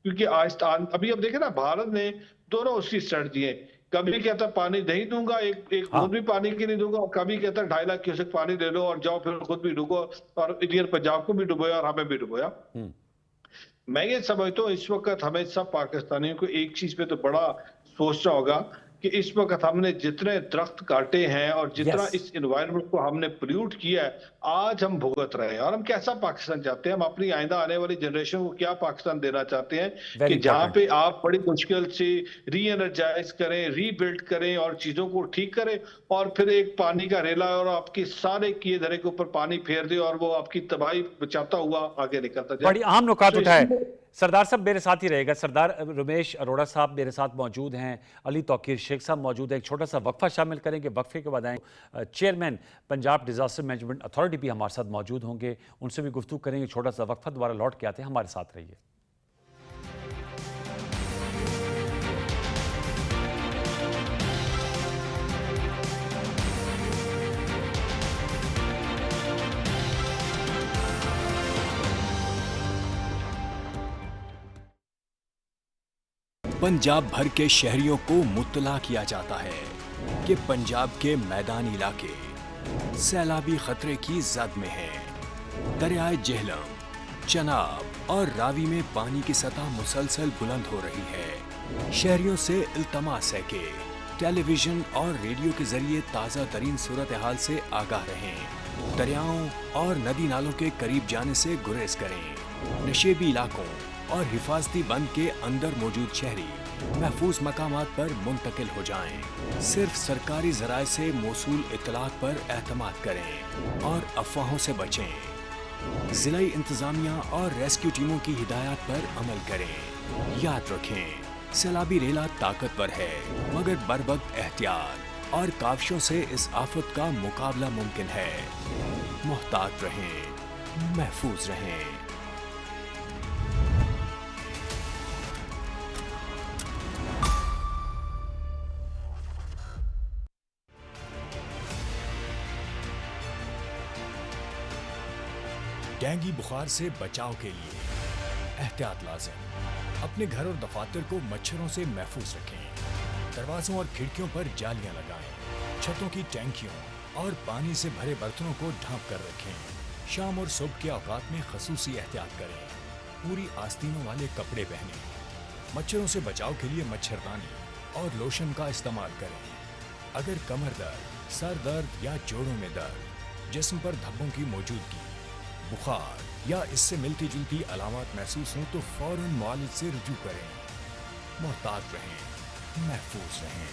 क्योंकि अभी अब देखें ना, भारत ने दोनों उसकी स्ट्रेटजी है, कभी कहता पानी नहीं दूंगा, एक बूंद भी पानी की नहीं दूंगा, और कभी कहता 2.5 लाख क्यूसेक पानी ले लो और जाओ फिर खुद भी डूबो, और इंडियन पंजाब को भी डुबोया और हमें भी डुबोया। मैं ये समझता हूँ इस वक्त हमें सब पाकिस्तानियों को एक चीज पे तो बड़ा सोचना होगा कि इस वक्त हमने जितने दरख्त काटे हैं और जितना इस एनवायरनमेंट को हमने पोल्यूट किया है, आज हम भुगत रहे हैं। और हम कैसा पाकिस्तान चाहते हैं, हम अपनी आइंदा आने वाली जनरेशन को क्या पाकिस्तान देना चाहते हैं कि जहां पे आप बड़ी मुश्किल से री एनर्जाइज करें, रीबिल्ड करें और चीजों को ठीक करें, और फिर एक पानी का रेला और आपकी सारे किए धरे के ऊपर पानी फेर दे और वो आपकी तबाही बचाता हुआ आगे निकलता जाए। बड़ी अहम नुकात उठाए। सरदार साहब मेरे साथ ही रहेगा, सरदार रमेश अरोड़ा साहब मेरे साथ मौजूद हैं, अली तौकीर शेख साहब मौजूद हैं। एक छोटा सा वक्फा शामिल करेंगे, वक्फे के बाद आएंगे chairman Punjab disaster management authority भी हमारे साथ मौजूद होंगे, उनसे भी गुफ्तगू करेंगे। छोटा सा वक्फा, दोबारा लौट के आते हैं, हमारे साथ रहिए। पंजाब भर के शहरियों को मुत्तला किया जाता है कि पंजाब के मैदानी इलाके सैलाबी खतरे की जद में हैं। दरियाए जेहलम, चनाब और रावी में पानी की सतह मुसलसल बुलंद हो रही है। शहरियों से इल्तमास है कि टेलीविजन और रेडियो के जरिए ताज़ा तरीन सूरत हाल से आगाह रहें। दरियाओं और नदी नालों के करीब जाने से गुरेज करें। नशेबी इलाकों और हिफाजती बंद के अंदर मौजूद शहरी महफूज मकामात पर मुंतकिल हो जाएं। सिर्फ सरकारी ज़राए से मौसूल इत्तलात पर एतमाद करें और अफवाहों से बचें। ज़िलाई इंतज़ामिया और रेस्क्यू टीमों की हिदायत पर अमल करें। याद रखें, सैलाबी रेला ताकतवर है मगर बरवक्त एहतियात और काविशों से इस आफत का मुकाबला मुमकिन है। मुहतात रहें, महफूज रहें। डेंगू बुखार से बचाव के लिए एहतियात लाज़िम। अपने घर और दफातर को मच्छरों से महफूज रखें। दरवाजों और खिड़कियों पर जालियां लगाएं। छतों की टैंकियों और पानी से भरे बर्तनों को ढांप कर रखें। शाम और सुबह के औकात में खसूसी एहतियात करें। पूरी आस्तीनों वाले कपड़े पहनें। मच्छरों से बचाव के लिए मच्छरदानी और लोशन का इस्तेमाल करें। अगर कमर दर्द, सर दर्द या जोड़ों में दर्द, जिस्म पर धब्बों की मौजूदगी, बुखार या इससे मिलती जुलती अलामत महसूस हो तो फौरन मुआलिज से रुजू करें। मोहतात रहें, महफूज रहें।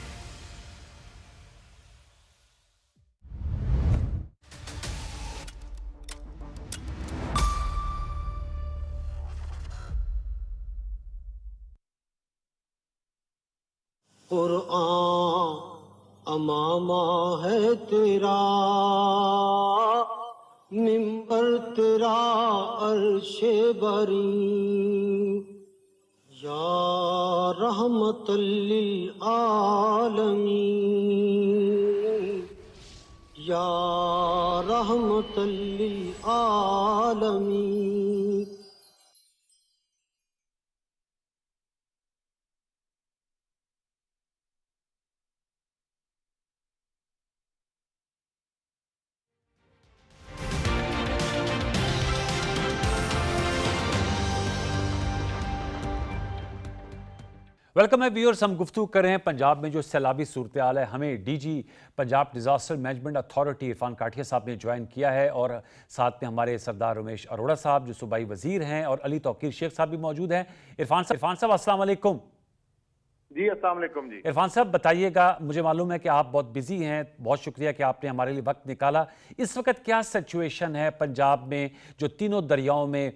कुरआन अमामा है तेरा, मिंबर तेरा अर्शे बरी, या रहमतल लिल आलमीन, या रहमतल लिल आलमीन। वेलकम है व्यूअर्स। हम गुफ्तगू कर रहे हैं पंजाब में जो सैलाबी सूरत हाल है। हमें DG Punjab disaster management authority Irfan Kathia साहब ने ज्वाइन किया है और साथ में हमारे सरदार रमेश अरोड़ा साहब जो सूबाई वजीर हैं और अली तौकीर शेख साहब भी मौजूद हैं। इरफान साहब अस्सलाम वालेकुम। जी अस्सलाम वालेकुम जी। इरफान साहब बताइएगा, मुझे मालूम है कि आप बहुत बिजी हैं, बहुत शुक्रिया कि आपने हमारे लिए वक्त निकाला। इस वक्त क्या सिचुएशन है पंजाब में जो तीनों दरियाओं में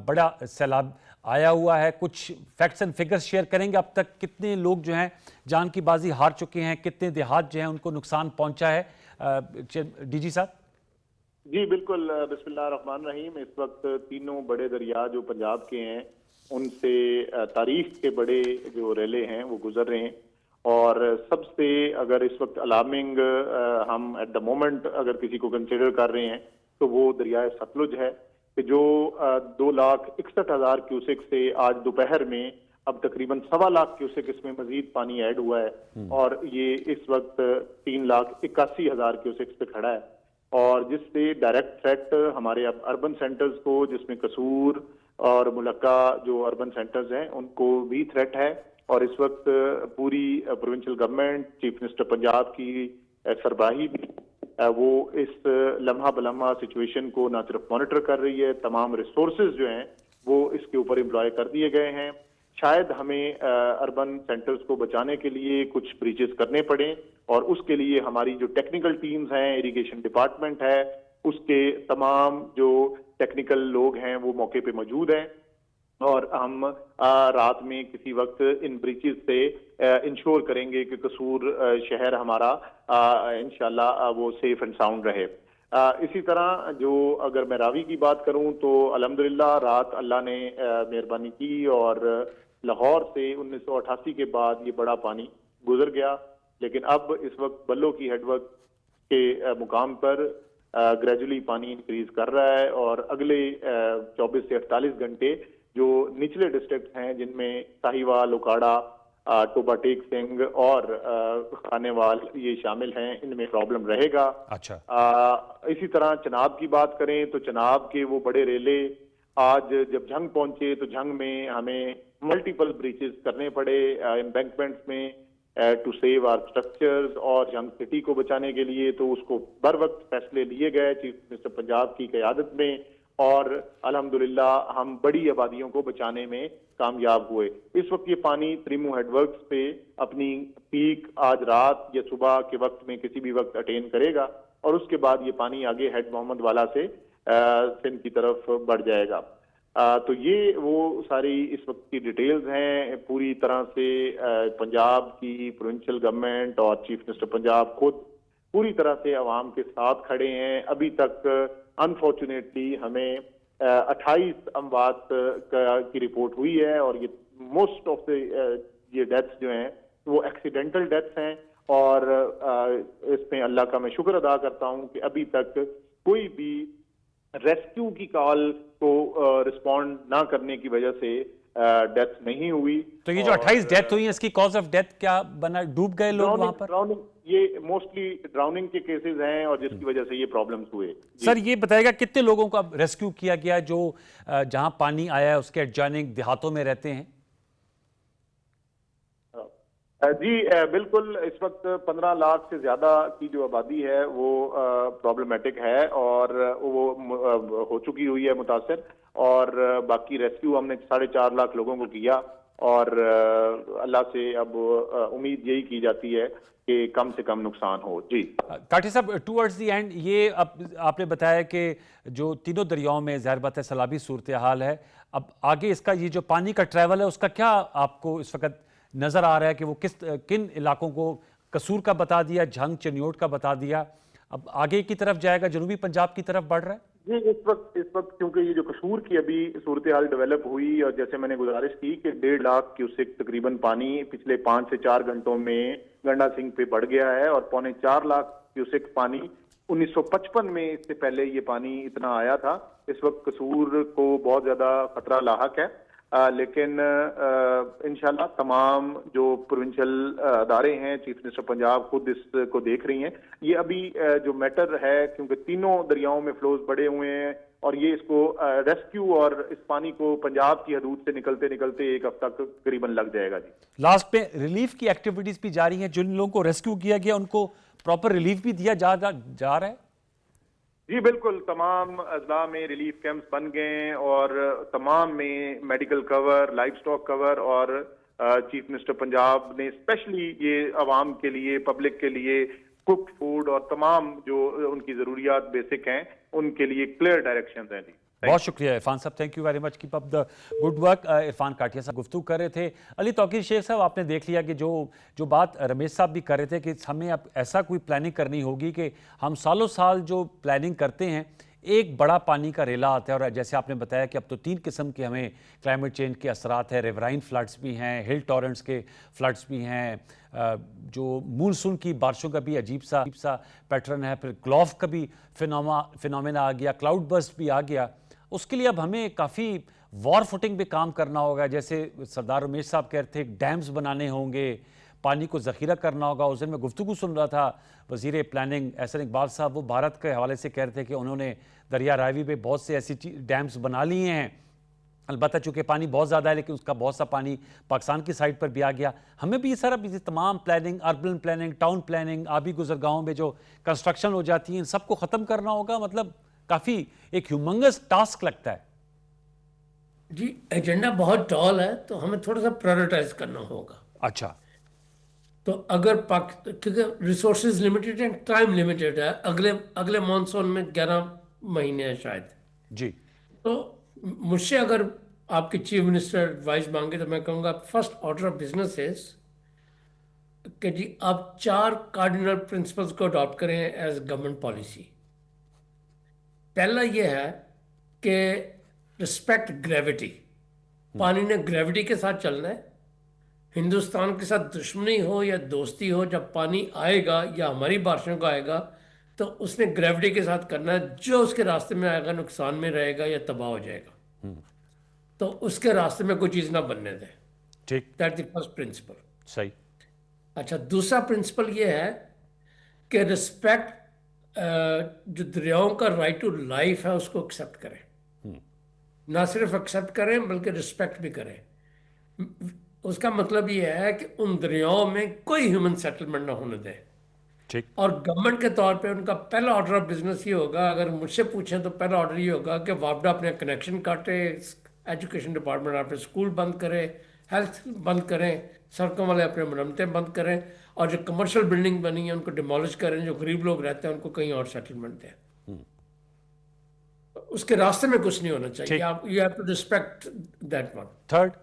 बड़ा सैलाब आया हुआ है? कुछ फैक्ट्स एंड फिगर्स शेयर करेंगे। अब तक कितने लोग जो हैं जान की बाजी हार चुके हैं, कितने देहात जो हैं उनको नुकसान पहुंचा है? डीजी साहब। जी बिल्कुल, बिस्मिल्लाह रहमान रहीम। इस वक्त तीनों बड़े दरिया जो पंजाब के हैं उनसे तारीख के बड़े जो रेले हैं वो गुजर रहे हैं। और सबसे अगर इस वक्त अलार्मिंग हम एट द मोमेंट अगर किसी को कंसिडर कर रहे हैं तो वो दरिया सतलुज है कि जो 2,61,000 क्यूसेक से आज दोपहर में अब तकरीबन 1.25 क्यूसेक इसमें मजीद पानी ऐड हुआ है और ये इस वक्त 3,81,000 क्यूसेक पे खड़ा है। और जिससे डायरेक्ट थ्रेट हमारे अब अर्बन सेंटर्स को, जिसमें कसूर और मुलक्का जो अर्बन सेंटर्स हैं उनको भी थ्रेट है। और इस वक्त पूरी provincial government, chief minister Punjab की सरबराही भी वो इस लम्हा बलम्हा सिचुएशन को ना सिर्फ मॉनिटर कर रही है, तमाम रिसोर्सेज जो हैं वो इसके ऊपर एम्प्लॉय कर दिए गए हैं। शायद हमें अर्बन सेंटर्स को बचाने के लिए कुछ ब्रीचेस करने पड़े और उसके लिए हमारी जो टेक्निकल टीम्स हैं, इरिगेशन डिपार्टमेंट है, उसके तमाम जो टेक्निकल लोग हैं वो मौके पे मौजूद हैं। और हम रात में किसी वक्त इन ब्रिजेस से इंश्योर करेंगे कि कसूर शहर हमारा इंशाल्लाह वो सेफ एंड साउंड रहे। इसी तरह जो अगर मैं रावी की बात करूं तो अल्हम्दुलिल्लाह रात अल्लाह ने मेहरबानी की और लाहौर से 1988 के बाद ये बड़ा पानी गुजर गया। लेकिन अब इस वक्त बल्लो की हेडवर्क के मुकाम पर ग्रेजुअली पानी इंक्रीज कर रहा है और अगले 24 से 48 घंटे जो निचले डिस्ट्रिक्ट हैं जिनमें साहिवाल, उकाड़ा, टोबा टेक सिंह और खानेवाल ये शामिल हैं, इनमें प्रॉब्लम रहेगा। अच्छा। इसी तरह चनाब की बात करें तो चनाब के वो बड़े रेले आज जब झंग पहुंचे तो झंग में हमें मल्टीपल ब्रीचेस करने पड़े एम्बैंकमेंट्स में टू सेव आवर स्ट्रक्चर्स और जंग सिटी को बचाने के लिए। तो उसको बर वक्त फैसले लिए गए चीफ मिनिस्टर पंजाब की क़यादत में और अल्हम्दुलिल्लाह हम बड़ी आबादियों को बचाने में कामयाब हुए। इस वक्त ये पानी त्रिमू हेडवर्क्स पे अपनी पीक आज रात या सुबह के वक्त में किसी भी वक्त अटेन करेगा और उसके बाद ये पानी आगे हेड मोहम्मद वाला से सिंध की तरफ बढ़ जाएगा। तो ये वो सारी इस वक्त की डिटेल्स हैं। पूरी तरह से पंजाब की प्रोविंशियल गवर्नमेंट और चीफ मिनिस्टर पंजाब खुद पूरी तरह से आवाम के साथ खड़े हैं। अभी तक अनफॉर्चुनेटली हमें 28 अमवात की रिपोर्ट हुई है और ये मोस्ट ऑफ द ये डेथ्स जो हैं वो एक्सीडेंटल डेथ्स हैं। और इसमें अल्लाह का मैं शुक्र अदा करता हूं कि अभी तक कोई भी रेस्क्यू की कॉल को रिस्पॉन्ड ना करने की वजह से डेथ नहीं हुई। तो ये जो 28 डेथ हुई है इसकी कॉज ऑफ डेथ क्या बना? डूब गए लोग वहां पर? ड्राउनिंग, ये मोस्टली ड्राउनिंग के केसेस हैं और जिसकी वजह से ये प्रॉब्लम्स हुए। सर ये बताएगा कितने लोगों का रेस्क्यू किया गया जो जहां पानी आया है उसके एडजॉइनिंग देहातों में रहते हैं? जी बिल्कुल, इस वक्त 15 लाख से ज्यादा की जो आबादी है वो प्रॉब्लमेटिक है और वो हो चुकी हुई है मुतासर। और बाकी रेस्क्यू हमने 4.5 लाख लोगों को किया और अल्लाह से अब उम्मीद यही की जाती है कि कम से कम नुकसान हो। जी काठी साहब, टूवर्ड्स दी एंड ये अब आपने बताया कि जो तीनों दरियाओं में ज़ाहिर बात है सैलाबी सूरत हाल है, अब आगे इसका ये जो पानी का ट्रैवल है उसका क्या आपको इस वक्त नज़र आ रहा है कि वो किन इलाकों को, कसूर का बता दिया, झंग चनियोट का बता दिया, अब आगे की तरफ जाएगा, जनूबी पंजाब की तरफ बढ़ रहा है? जी, इस वक्त क्योंकि ये जो कसूर की अभी सूरत हाल डेवलप हुई और जैसे मैंने गुजारिश की कि 1.5 लाख क्यूसेक तकरीबन पानी पिछले 5 से 4 घंटों में गंडा सिंह पे बढ़ गया है और 3.25 लाख क्यूसेक पानी 1955 में इससे पहले ये पानी इतना आया था। इस वक्त कसूर को बहुत ज्यादा खतरा लाहक है, लेकिन इंशाल्लाह तमाम जो प्रोविंशियल अदारे हैं, चीफ मिनिस्टर पंजाब खुद इसको देख रही हैं। ये अभी जो मैटर है क्योंकि तीनों दरियाओं में फ्लोज बढ़े हुए हैं और ये इसको रेस्क्यू और इस पानी को पंजाब की हदूद से निकलते निकलते 1 हफ्ता करीबन लग जाएगा। जी लास्ट पे रिलीफ की एक्टिविटीज भी जारी हैं, जिन लोगों को रेस्क्यू किया गया उनको प्रॉपर रिलीफ भी दिया जा रहा है? जी बिल्कुल, तमाम अजला में रिलीफ कैंप्स बन गए हैं और तमाम में medical cover, life stock cover और चीफ मिनिस्टर पंजाब ने स्पेशली ये अवाम के लिए, पब्लिक के लिए कुक फूड और तमाम जो उनकी जरूरियात बेसिक हैं उनके लिए क्लियर डायरेक्शंस हैं। जी बहुत शुक्रिया इरफान साहब, thank you very much, keep up the good work. Irfan Kathia साहब गुफ्तगू कर रहे थे। अली तौकीर शेख साहब, आपने देख लिया कि जो बात रमेश साहब भी कर रहे थे कि हमें अब ऐसा कोई प्लानिंग करनी होगी कि हम सालों साल जो प्लानिंग करते हैं, एक बड़ा पानी का रेला आता है और जैसे आपने बताया कि अब तो 3 किस्म के हमें क्लाइमेट चेंज के असरात है, रिवराइन फ्लड्स भी हैं, हिल टॉरेंट्स के फ्लड्स भी हैं, जो मानसून की बारिशों का भी अजीब सा पैटर्न है, फिर ग्लोफ का भी फिनोमेना आ गया, क्लाउड बर्स्ट भी आ गया। उसके लिए अब हमें काफ़ी वॉर फुटिंग पे काम करना होगा। जैसे सरदार रमेश साहब कह रहे थे डैम्स बनाने होंगे, पानी को ज़ख़ीरा करना होगा। उस दिन मैं गुफ्तगू सुन रहा था, वज़ीर प्लानिंग एहसन इकबाल साहब वो भारत के हवाले से कह रहे थे कि उन्होंने दरिया रावी पे बहुत से ऐसी डैम्स बना लिए हैं, अलबत्ता चूँकि पानी बहुत ज़्यादा है लेकिन उसका बहुत सा पानी पाकिस्तान की साइड पर भी आ गया। हमें भी ये सारा तमाम planning, urban planning, town planning, आबी गुजरगाहों में जो कंस्ट्रक्शन हो जाती हैं, इन सबको ख़त्म करना होगा। मतलब काफ़ी एक ह्यूमंगस टास्क लगता है। जी एजेंडा बहुत टॉल है तो हमें थोड़ा सा प्रायोरिटाइज करना होगा। अच्छा, तो अगर क्योंकि रिसोर्सेज लिमिटेड है, टाइम लिमिटेड है, अगले मानसून में 11 महीने हैं शायद जी। तो मुझसे अगर आपके चीफ मिनिस्टर एडवाइस मांगे तो मैं कहूँगा first order of business is कि जी आप 4 कार्डिनल प्रिंसिपल्स को अडॉप्ट करें एज गवर्नमेंट पॉलिसी। पहला ये है कि रिस्पेक्ट ग्रेविटी, पानी ने ग्रेविटी के साथ चलना है। हिंदुस्तान के साथ दुश्मनी हो या दोस्ती हो, जब पानी आएगा या हमारी बारिशों का आएगा तो उसने ग्रेविटी के साथ करना है। जो उसके रास्ते में आएगा नुकसान में रहेगा या तबाह हो जाएगा, तो उसके रास्ते में कोई चीज़ ना बनने दें। ठीक, दैट द फर्स्ट प्रिंसिपल। सही। अच्छा, दूसरा प्रिंसिपल ये है कि रिस्पेक्ट, जो दरियाओं का राइट टू लाइफ है उसको एक्सेप्ट करें, ना सिर्फ एक्सेप्ट करें बल्कि रिस्पेक्ट भी करें। उसका मतलब ये है कि उन दरियाओं में कोई ह्यूमन सेटलमेंट ना होने दें। ठीक, और गवर्नमेंट के तौर पे उनका पहला ऑर्डर ऑफ बिजनेस ये होगा, अगर मुझसे पूछें तो पहला ऑर्डर ये होगा कि वापडा अपने कनेक्शन काटे, एजुकेशन डिपार्टमेंट अपने स्कूल बंद करे, हेल्थ बंद करें, सड़कों वाले अपने मरम्मतें बंद करें और जो कमर्शियल बिल्डिंग बनी है उनको डिमोलिश करें, जो गरीब लोग रहते हैं उनको कहीं और सेटलमेंट दें। उसके रास्ते में कुछ नहीं होना चाहिए। आप you have to respect that one. Third,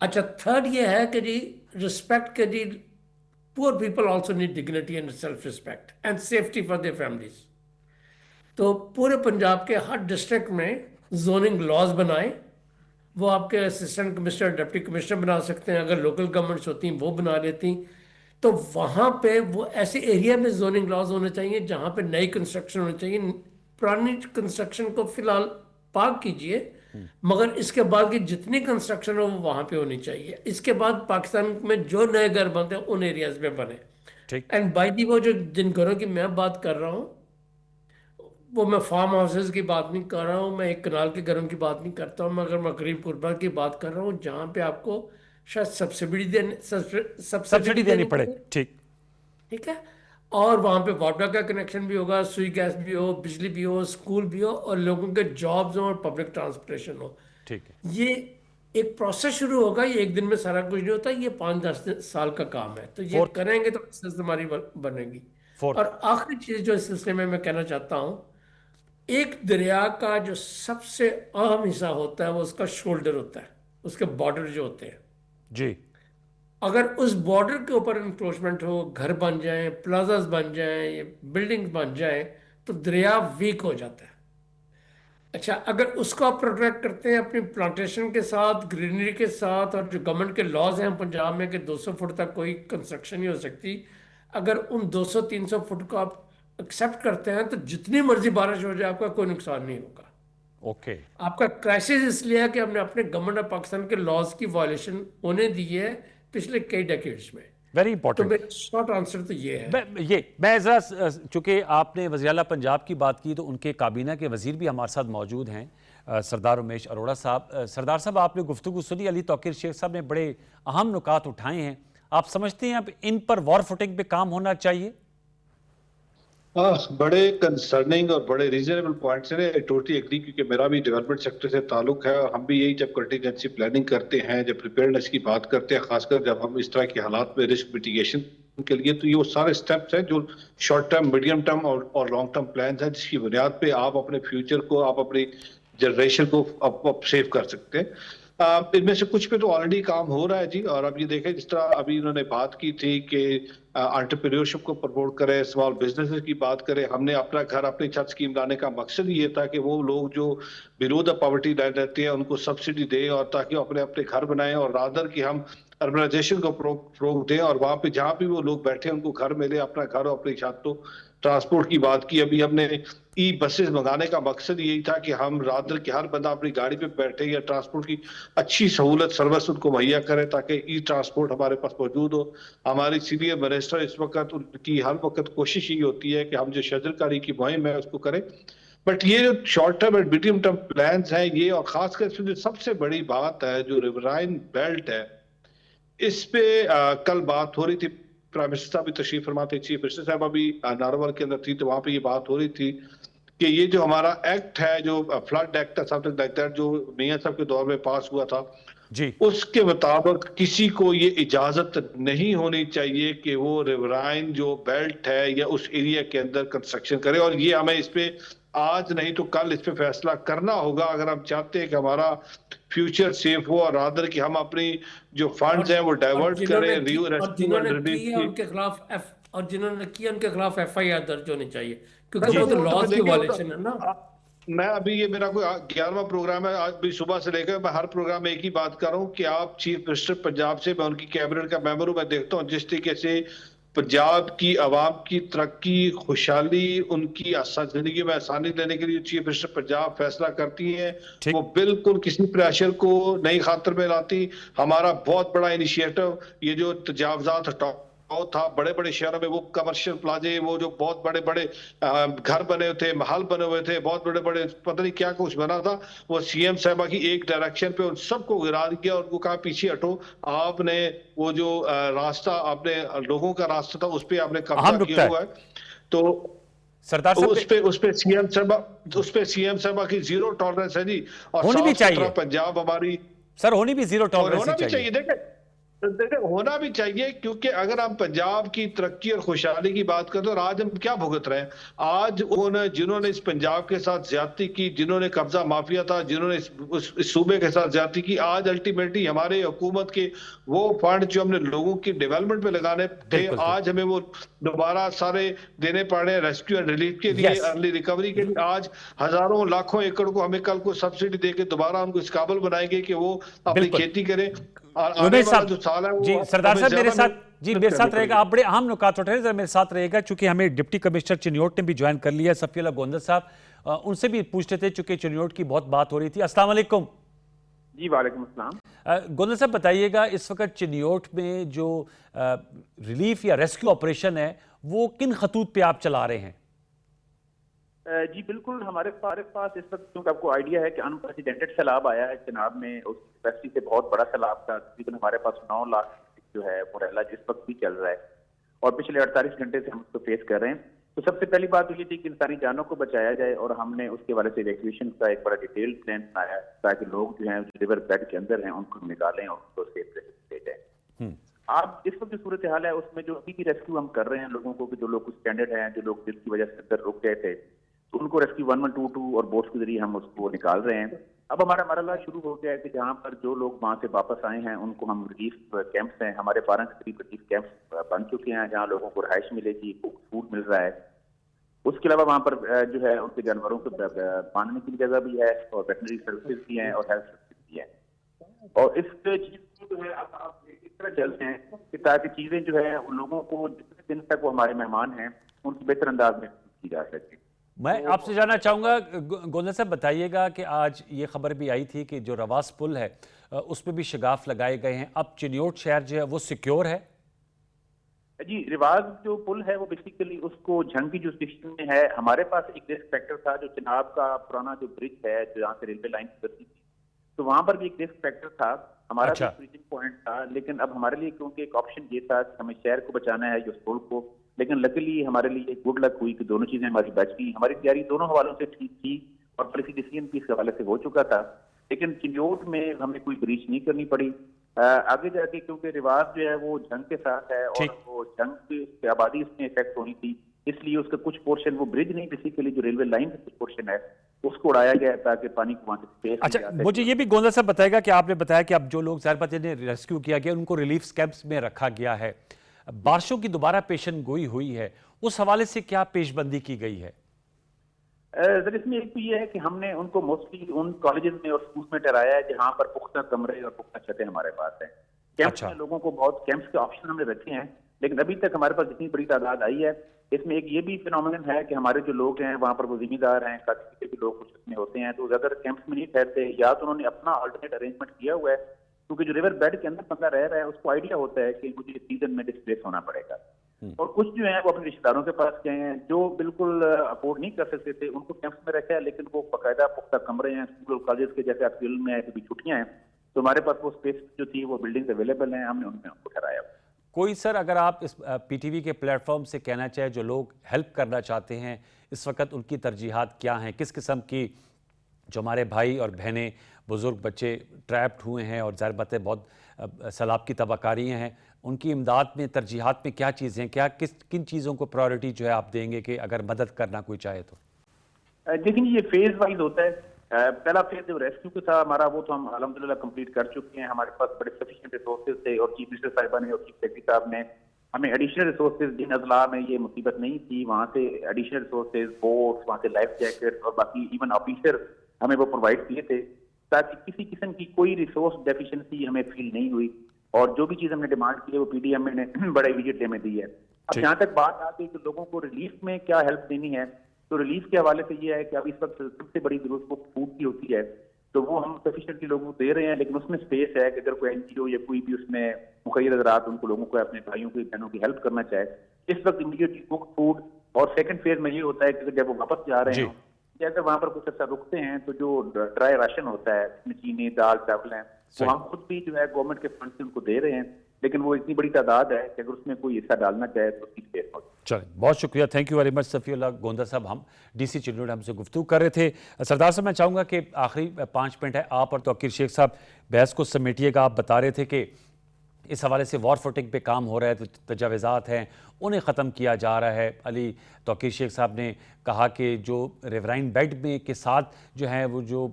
अच्छा, थर्ड ये है कि जी रिस्पेक्ट के जी poor people also need dignity and self respect and safety for their families. तो पूरे पंजाब के हर डिस्ट्रिक्ट में जोनिंग लॉज बनाएं। वो आपके असिस्टेंट कमिश्नर, डिप्टी कमिश्नर बना सकते हैं, अगर लोकल गवर्नमेंट्स होती हैं वो बना लेती। तो वहाँ पे वो ऐसे एरिया में जोनिंग लॉज होने चाहिए जहाँ पे नई कंस्ट्रक्शन होनी चाहिए। पुरानी कंस्ट्रक्शन को फिलहाल पार्क कीजिए, मगर इसके बाद की जितनी कंस्ट्रक्शन हो वो वहाँ पे होनी चाहिए। इसके बाद पाकिस्तान में जो नए घर बनते हैं उन एरियाज में बने। ठीक, एंड बाई दी वो जो जिन घरों की मैं बात कर रहा हूँ वो मैं फार्म हाउसेज की बात नहीं कर रहा हूँ, मैं एक कनाल के घरों की बात नहीं करता हूँ, मगर मैं गरीब गुरबा की बात कर रहा हूँ जहाँ पे आपको शायद सब्सिडी देनी पड़े। ठीक, ठीक है। और वहाँ पे वाटर का कनेक्शन भी होगा, सुई गैस भी हो, बिजली भी हो, स्कूल भी हो और लोगों के जॉब्स हो और पब्लिक ट्रांसपोर्टेशन हो। ठीक है। ये एक प्रोसेस शुरू होगा, ये एक दिन में सारा कुछ नहीं होता, ये 5-10 साल का काम है, तो ये Fourth. करेंगे तो सक्सेस हमारी बनेगी। Fourth. और आखिरी चीज जो इस सिलसिले में मैं कहना चाहता हूँ, एक दरिया का जो सबसे अहम हिस्सा होता है वो उसका शोल्डर होता है, उसके बॉर्डर जो होते हैं। जी। अगर उस बॉर्डर के ऊपर इंक्रोचमेंट हो, घर बन जाएं, प्लाजाज बन जाएं, बिल्डिंग बन जाएं, तो दरिया वीक हो जाता है। अच्छा, अगर उसको आप प्रोटेक्ट करते हैं अपनी प्लांटेशन के साथ, ग्रीनरी के साथ, और जो गवर्नमेंट के लॉज हैं पंजाब में कि 200 फुट तक कोई कंस्ट्रक्शन नहीं हो सकती, अगर उन 200-300 फुट को आप एक्सेप्ट करते हैं तो जितनी मर्जी बारिश हो जाए आपका कोई नुकसान नहीं होगा। ओके। आपका क्राइसिस इसलिए है कि हमने अपने गवर्नमेंट ऑफ पाकिस्तान के लॉज की वायलेशन होने दी है पिछले कई डेकेड्स में। वेरी तो इंपॉर्टेंट। मेरा शॉर्ट आंसर तो ये है। मैं जरा, चूंकि आपने वज़ीर आला पंजाब की बात की तो उनके काबीना के वज़ीर भी हमारे साथ मौजूद हैं, सरदार उमेश अरोड़ा साहब। सरदार साहब, आपने गुफ्तगू सुनी, अली तौकीर शेख साहब ने बड़े अहम नुकात उठाए हैं। आप समझते हैं अब इन पर वॉर फुटिंग पे काम होना चाहिए? बड़े कंसर्निंग और बड़े रीजनेबल पॉइंट्स हैं। आई टोटली एग्री, क्योंकि मेरा भी डेवलपमेंट सेक्टर से ताल्लुक है और हम भी यही जब कंटीजेंसी प्लानिंग करते हैं, जब प्रिपेयरनेस की बात करते हैं, खासकर जब हम इस तरह के हालात में रिस्क मिटिगेशन के लिए, तो ये वो सारे स्टेप्स हैं जो शॉर्ट टर्म, मीडियम टर्म और लॉन्ग टर्म प्लान है, जिसकी बुनियाद पे आप अपने फ्यूचर को, आप अपनी जनरेशन को आप सेव कर सकते हैं। इनमें से कुछ पे तो ऑलरेडी काम हो रहा है जी। और अब ये देखें, जिस तरह अभी उन्होंने बात की थी कि एंटरप्रेन्योरशिप को प्रमोट करें, स्मॉल बिजनेसेस की बात करें। हमने अपना घर अपनी छत स्कीम लाने का मकसद ये था कि वो लोग जो बिलो द पॉवर्टी लाइन रहते हैं उनको सब्सिडी दें, और ताकि अपने अपने घर बनाएं, और रादर कि हम अर्बनाइजेशन को प्रोग दें, और वहां पे जहां भी वो लोग बैठे उनको घर मिले, अपना घर और अपनी छत। तो ट्रांसपोर्ट की बात की, अभी हमने ई बसेस मंगाने का मकसद यही था कि हम रादर कि हर बंदा अपनी गाड़ी पे बैठे या ट्रांसपोर्ट की अच्छी सहूलत सर्विस उनको मुहैया करें, ताकि ई ट्रांसपोर्ट हमारे पास मौजूद हो। हमारी सीनियर मिनिस्टर इस वक्त, उनकी हर वक्त कोशिश यही होती है कि हम जो शजरकारी की मुहिम है उसको करें। बट ये जो शॉर्ट टर्म और मीडियम टर्म प्लान है ये, और खासकर इसमें जो सबसे बड़ी बात है जो रिवराइन बेल्ट है, इस पे कल बात हो रही थी, प्राइम मिनिस्टर साहब भी तशरीफ फरमा थे, चीफ मिनिस्टर साहब अभी नारावाल के अंदर थी, तो वहां पे ये बात हो रही थी कि ये जो हमारा एक्ट है, जो फ्लड एक्ट है, समथिंग लाइक दैट, जो मियां साहब के दौर में पास हुआ था जी। उसके मुताबिक किसी को ये इजाजत नहीं होनी चाहिए कि वो रिवराइन जो बेल्ट है या उस एरिया के अंदर कंस्ट्रक्शन करे। और ये हमें इस पे आज नहीं तो कल इस पे फैसला करना होगा, अगर हम चाहते हैं कि हमारा फ्यूचर सेफ हो, और रादर कि हम अपनी जो फंड्स हैं वो डाइवर्ट करें, रेस्क्यू एंड रिलीफ की। उनके खिलाफ और जिन्होंने किया उनके खिलाफ FIR दर्ज होनी चाहिए, जी। क्योंकि वो तो लॉज की देखिए, वायलेशन है ना। मैं अभी, ये मेरा कोई 11वां प्रोग्राम है, आज भी सुबह से लेकर मैं हर प्रोग्राम में एक ही बात कर रहा हूँ कि आप चीफ मिनिस्टर पंजाब से, मैं उनकी कैबिनेट का मेंबर हूँ, मैं देखता हूँ जिस तरीके से पंजाब की आवाम की तरक्की, खुशहाली, उनकी जिंदगी में आसानी देने के लिए चीफ मिनिस्टर पंजाब फैसला करती हैं, ठीक। वो बिल्कुल किसी प्रेशर को नहीं खातर में लाती। हमारा बहुत बड़ा इनिशिएटिव ये जो तजावजात हटाओ था, बड़े बड़े शहरों में वो कमर्शियल प्लाजे, वो जो बहुत बड़े बड़े घर बने हुए थे, महल बने हुए थे, बहुत बड़े बड़े पता नहीं क्या कुछ बना था, वो सीएम साहबा की एक डायरेक्शन पे उन सबको गिरा दिया और उनको कहा पीछे हटो। आपने वो जो रास्ता, आपने लोगों का रास्ता था उस पर आपने कब्जा किया हुआ है। तो सरदार साहब, उस पे सीएम साहबा की जीरो टॉलरेंस है जी। और होनी भी चाहिए पंजाब हमारी, सर, होनी भी जीरो टॉलरेंस होना भी चाहिए। देखिए होना भी चाहिए, क्योंकि अगर हम पंजाब की तरक्की और खुशहाली की बात करें तो आज हम क्या भुगत रहे हैं। आज उन्होंने, जिन्होंने इस पंजाब के साथ ज्यादती की, जिन्होंने कब्जा माफिया था, जिन्होंने इस सूबे के साथ ज्यादती की, आज अल्टीमेटली हमारे हुकूमत के वो फंड जो हमने लोगों की डेवलपमेंट में लगाने थे, आज हमें वो दोबारा सारे देने पड़ रहे हैं रेस्क्यू एंड रिलीफ के लिए, अर्ली रिकवरी के लिए। आज हजारों लाखों एकड़ को हमें कल को सब्सिडी देके दोबारा उनको इस काबिल बनाएंगे कि वो अपनी खेती करें। उमेश साहब जी, सरदार साहब मेरे साथ रहेगा, आप बड़े अहम नुकात उठा रहे हैं, मेरे साथ रहेगा, चूंकि हमें डिप्टी कमिश्नर चिन्योट ने भी ज्वाइन कर लिया, सफीउल्लाह गोंदल साहब, उनसे भी पूछते थे, चूंकि चिन्योट की बहुत बात हो रही थी। अस्सलाम वालेकुम। जी वालेकुम अस्सलाम। गोंदल साहब, बताइएगा इस वक्त चिन्योट में जो रिलीफ या रेस्क्यू ऑपरेशन है वो किन खतूत पे आप चला रहे हैं? जी बिल्कुल, हमारे पास इस वक्त, क्योंकि आपको आइडिया है कि अनप्रेसिडेंटेड सैलाब आया है जनाब में, उस कैपेसिटी से बहुत बड़ा सैलाब था। तकरीबन हमारे पास 9 लाख जो है मुरैला जिस वक्त भी चल रहा है, और पिछले 48 घंटे से हम उसको फेस कर रहे हैं। तो सबसे पहली बात तो ये थी कि इंसानी जानों को बचाया जाए, और हमने उसके वाले से इवैक्यूएशन का एक बड़ा डिटेल प्लान बनाया ताकि लोग जो हैं रिवर बेड के अंदर हैं उनको निकालें और उनको सेफ प्लेस ले जाएं। आप इस वक्त जो सूरत हाल है उसमें जो अभी भी रेस्क्यू हम कर रहे हैं लोगों को, कि जो लोग कुछ स्टैंडर्ड हैं, जो लोग जिसकी वजह से अंदर रुक गए थे, तो उनको रेस्क्यू 1122 और बोट्स के जरिए हम उसको निकाल रहे हैं। अब हमारा मरहला शुरू हो गया है कि जहाँ पर जो लोग वहाँ से वापस आए हैं उनको हम रिलीफ कैंप्स हैं, हमारे 12 के करीब रिलीफ कैंप्स बन चुके हैं जहाँ लोगों को रहायश मिलेगी, फूड मिल रहा है। उसके अलावा वहाँ पर जो है उनके जानवरों को बांधने की जगह भी है और वेटनरी सर्विसेज भी हैं और हेल्थ सर्विसेज भी हैं। और इस चीज को जो है आप इस तरह चलते हैं कि ताकि चीजें जो है उन लोगों को जितने दिन तक वो हमारे मेहमान हैं उनकी बेहतर अंदाज में की जा सके। मैं आपसे जानना चाहूँगा, गोंदा साहब बताइएगा कि आज ये खबर भी आई थी कि जो रवास पुल है उस पर भी शगाफ लगाए गए हैं, अब चिन्योट शहर जो है वो सिक्योर है? जी, रिवाज जो पुल है वो बेसिकली उसको झंग की जुरिस्डिक्शन में है। हमारे पास एक रिस्क फैक्टर था, जो चिनाब का पुराना जो ब्रिज है जहाँ से रेलवे लाइन गुजरती थी, तो वहां पर भी एक रिस्क फैक्टर था, हमारा अच्छा। भी ब्रिजिंग पॉइंट था। लेकिन अब हमारे लिए क्योंकि एक ऑप्शन ये था कि हमें शहर को बचाना है, उस पुल को, लेकिन लकीली हमारे लिए एक गुड लक हुई कि दोनों चीजें हमारी बच गई। हमारी तैयारी दोनों हवालों से ठीक थी और पॉलिसी डिसीजन भी इस हवाले से हो चुका था, लेकिन चिन्योट में हमें कोई ब्रीच नहीं करनी पड़ी। आगे जाके क्योंकि रिवाज जो है वो जंग के साथ है और वो जंग की आबादी इसमें इफेक्ट होनी थी, इसलिए उसका कुछ पोर्शन, वो ब्रिज नहीं बेसिकली जो रेलवे लाइन का कुछ पोर्शन है, उसको उड़ाया गया ताकि पानी को वहां से स्पेस। अच्छा, मुझे ये भी गोंदा साहब बताएगा कि आपने बताया कि अब जो लोग ज़ाहिर ने रेस्क्यू किया गया उनको रिलीफ कैंप्स में रखा गया है, बारिशों की दोबारा पेशन गोई हुई है, उस हवाले से क्या पेशबंदी की गई है? सर इसमें एक तो ये है कि हमने उनको मोस्टली उन कॉलेजेस में और स्कूल में ठहराया है जहाँ पर पुख्ता कमरे और पुख्ता छतें हमारे पास हैं। कैंप्स अच्छा। में लोगों को बहुत कैंप्स के ऑप्शन हमने रखे हैं, लेकिन अभी तक हमारे पास जितनी बड़ी तादाद आई है, इसमें एक ये भी फिनोमिनन है कि हमारे जो लोग हैं वहाँ पर वो जिम्मेदार हैं, काफी भी लोग कुछ में होते हैं, तो ज्यादातर कैंप्स में नहीं ठहरते, या तो उन्होंने अपना अल्टरनेट अरेंजमेंट किया हुआ है, क्योंकि जो रिवर बेड के अंदर बंदा रह रहा है उसको आइडिया होता है कि मुझे सीजन में डिस्प्लेस होना पड़ेगा। और कुछ जो है वो अपने रिश्तेदारों के पास गए हैं, जो बिल्कुल अफोर्ड नहीं कर सकते थे, उनको कैंप्स में रखा है, लेकिन वो बाकायदा पुख्ता कमरे हैं, स्कूल और कॉलेज के जैसे अप्रैल में अभी छुट्टियां हैं, तो हमारे पास वो स्पेस जो थी वो बिल्डिंग अवेलेबल हैं, हमने उनमें उनको ठहराया। कोई सर अगर आप इस पीटीवी के प्लेटफॉर्म से कहना चाहे, जो लोग हेल्प करना चाहते हैं इस वक्त उनकी तरजीहात क्या हैं, किस किस्म की, जो हमारे भाई और बहनें, बुजुर्ग, बच्चे ट्रैप्ड हुए हैं और ज़ाहिर बात है बहुत सैलाब की तबाकारियाँ हैं, उनकी इमदाद में तरजीहात में क्या चीज़ें हैं, क्या किन चीज़ों को प्रायोरिटी जो है आप देंगे कि अगर मदद करना कोई चाहे तो? लेकिन ये फेज वाइज होता है। पहला फेज जो रेस्क्यू का था हमारा, वो तो हम अल्हम्दुलिल्लाह कंप्लीट कर चुके हैं। हमारे पास बड़े सफिशिएंट रिसोर्सेज थे और चीफ मिनिस्टर साहिबा ने और चीफ सेक्रेटरी साहब ने हमें एडिशनल रिसोर्सेज, जिन अजला में ये मुसीबत नहीं थी वहाँ से एडिशनल रिसोर्सेज, बोट्स, वहाँ से लाइफ जैकेट और बाकी इवन ऑफिसर हमें वो प्रोवाइड किए थे, ताकि किसी किस्म की कोई रिसोर्स डेफिशिएंसी हमें फील नहीं हुई। और जो भी चीज हमने डिमांड की है वो पीडीएम ने बड़ा इमीडिएटली हमें दी है। अब जहाँ तक बात आती है कि लोगों को रिलीफ में क्या हेल्प देनी है, तो रिलीफ के हवाले से ये है कि अब इस वक्त सबसे बड़ी जरूरत वो फूड की होती है, तो वो हम सफिशिएंटली लोगों को दे रहे हैं, लेकिन उसमें स्पेस है कि अगर कोई एनजीओ या कोई भी उसमें मुखैर हज़रात उनको लोगों को अपने भाइयों की बहनों की हेल्प करना चाहे, इस वक्त इमीडिएटली कुक फूड। और सेकंड फेज में ये होता है कि जब वो वापस जा रहे हैं या अगर वहाँ पर कुछ ऐसा रुकते हैं, तो जो ड्राई राशन होता है जिसमें चीनी, दाल, चावल हैं, वो हम खुद भी जो है गवर्नमेंट के फंड से उनको दे रहे हैं, लेकिन वो इतनी बड़ी तादाद है कि अगर उसमें कोई हिस्सा डालना चाहे तो उसकी स्पेस हो। चलिए, बहुत शुक्रिया, thank you very much Safiullah गोंदा साहब। हम डीसी चिन्नौड हमसे गुफ्तगू कर रहे थे। सरदार साहब, मैं चाहूँगा कि आखिरी 5 मिनट है, आप और तौकीर शेख साहब बहस को समेटिएगा। आप बता रहे थे कि इस हवाले से वॉर फुटिंग पे काम हो रहा है, तो तजावज़ात हैं उन्हें ख़त्म किया जा रहा है। अली तौकीर शेख साहब ने कहा कि जो रिवराइन बेड में के साथ जो है वो जो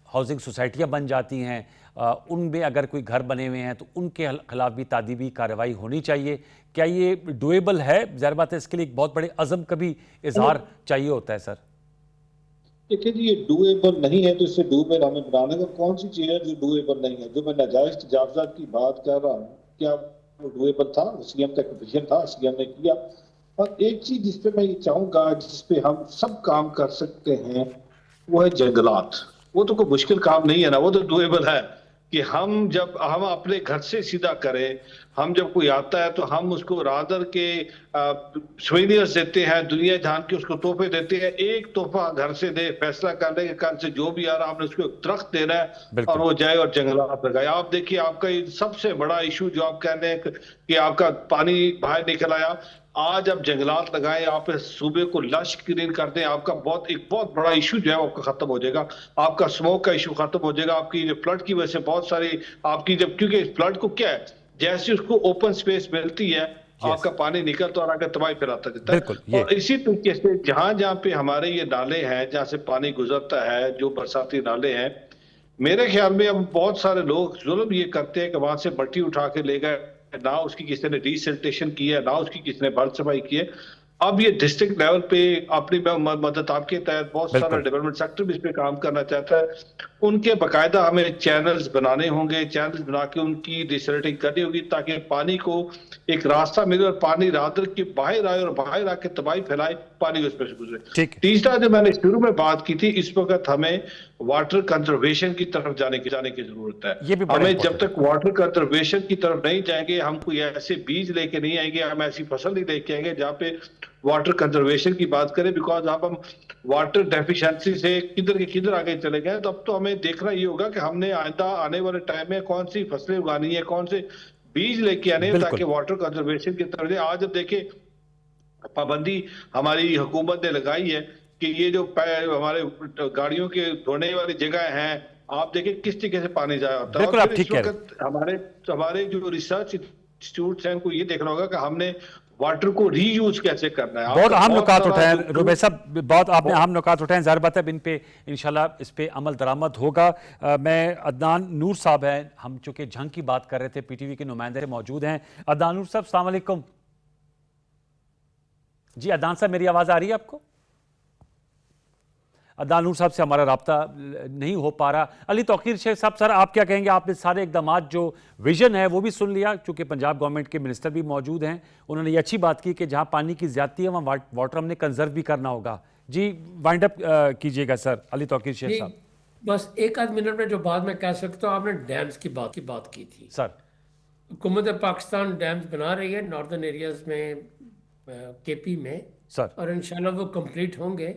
हाउसिंग सोसाइटियाँ बन जाती हैं, उनमें अगर कोई घर बने हुए हैं तो उनके खिलाफ भी तादीबी कार्रवाई होनी चाहिए। क्या ये डुएबल है? ज़ाहिर बात है इसके लिए एक बहुत बड़े अज़म का भी इजहार चाहिए होता है। सर देखिए जी, ये डुएबल नहीं है तो इससे डुएबल हमें बनाने का कौन सी चीज़ है जो डुएबल नहीं है? जो मैं नाजायज तजावजात की बात कर रहा हूँ, क्या वो डुएबल था? सीएम का एक विजन था, सीएम ने किया। और एक चीज जिस पे मैं ये चाहूंगा, जिस पे हम सब काम कर सकते हैं, वो है जंगलात। वो तो कोई मुश्किल काम नहीं है ना, वो तो डुएबल है कि हम जब हम अपने घर से सीधा करें, हम जब कोई आता है तो हम उसको रादर के सोवेनियर्स देते हैं, दुनिया जान के उसको तोहफे देते हैं। एक तोहफा घर से दे, फैसला कर ले कि कल से जो भी आ रहा आपने उसको एक दरख्त देना है और वो जाए और जंगलात लगाए। आप देखिए, आपका ये सबसे बड़ा इशू जो आप कह रहे हैं कि आपका पानी बाहर निकल आया, आज आप जंगलात लगाएं, आप इस सूबे को लश ग्रीन कर दें, आपका एक बहुत बड़ा इशू जो है आपका खत्म हो जाएगा। आपका स्मोक का इशू खत्म हो जाएगा। आपकी जो फ्लड की वजह से बहुत सारी आपकी जब, क्योंकि फ्लड को क्या है, जैसे उसको ओपन स्पेस मिलती है आपका पानी निकलता और आगे तबाही फैलाता रहता है। और इसी तरीके से जहां जहां पे हमारे ये नाले हैं जहां से पानी गुजरता है, जो बरसाती नाले हैं, मेरे ख्याल में अब बहुत सारे लोग जुल्म ये करते हैं कि वहां से मट्टी उठा के ले गए, ना उसकी किसी ने डिसल्टेशन की है, ना उसकी किसी ने भर सफाई की है। अब ये डिस्ट्रिक्ट लेवल पे अपनी मदद आपके तहत बहुत सारा डेवलपमेंट सेक्टर भी इस पे काम करना चाहता है। उनके बाकायदा हमें चैनल्स बनाने होंगे, चैनल्स बना के उनकी डिसल्टिंग करनी होगी ताकि पानी को एक रास्ता मिले और पानी रादर के बाहर आए और बाहर आके तबाही फैलाए, पानी उसमें से गुजरे। तीसरा जो मैंने शुरू में बात की थी, इस वक्त हमें वाटर कंजर्वेशन की तरफ जाने की जरूरत है। हमें जब तक वाटर कंजर्वेशन की तरफ नहीं जाएंगे, हम कोई ऐसे बीज लेके नहीं आएंगे, हम ऐसी फसल नहीं लेके आएंगे जहाँ पे वाटर कंजर्वेशन की बात करें। बिकॉज अब हम वाटर डेफिशिएंसी से किधर के किधर आगे चले गए। तो अब तो हमें देखना ये होगा कि हमने आने वाले टाइम में कौन सी फसलें उगानी है, कौन से बीज लेके आने हैं ताकि वाटर कंजर्वेशन की तरफ। आज अब देखें, पाबंदी हमारी हुकूमत ने लगाई है कि ये जो हमारे गाड़ियों के धोने वाली जगह हैं, आप देखिए किस तरीके से पानी जाया होता है। और इस वक्त हमारे जो रिसर्च इंस्टीट्यूट हैं, उनको ये देखना होगा कि हमने वाटर को रीयूज कैसे करना है। बहुत अहम नुकात उठाए रुबैर साहब, बहुत आपने अहम नुकात उठाए। ज़ाहिर बात है इन पे इंशाल्लाह इस पे अमल दरामद होगा। मैं अदनान नूर साहब हैं, हम चूंकि जंग की बात कर रहे थे, पीटीवी के नुमाइंदे मौजूद हैं। अदनान नूर साहब, अस्सलाम वालेकुम। जी अदनान साहब, मेरी आवाज़ आ रही है आपको? अदनान नूर साहब से हमारा राब्ता नहीं हो पा रहा। अली तौकीर शेख साहब, सर आप क्या कहेंगे? आपने सारे इकदाम जो विजन है वो भी सुन लिया, चूंकि पंजाब गवर्नमेंट के मिनिस्टर भी मौजूद हैं, उन्होंने ये अच्छी बात की कि जहां पानी की ज्यादती है वहां वाटर हमने कंजर्व भी करना होगा। जी वाइंड अप कीजिएगा सर, अली तौकीर शेख साहब। बस एक आध मिनट में जो बात मैं कह सकता हूँ, आपने डैम्स की बात की थी सर। हुकूमत पाकिस्तान डैम्स बना रही है नॉर्दर्न एरियाज में, केपी में सर, और इंशाल्लाह वो कंप्लीट होंगे।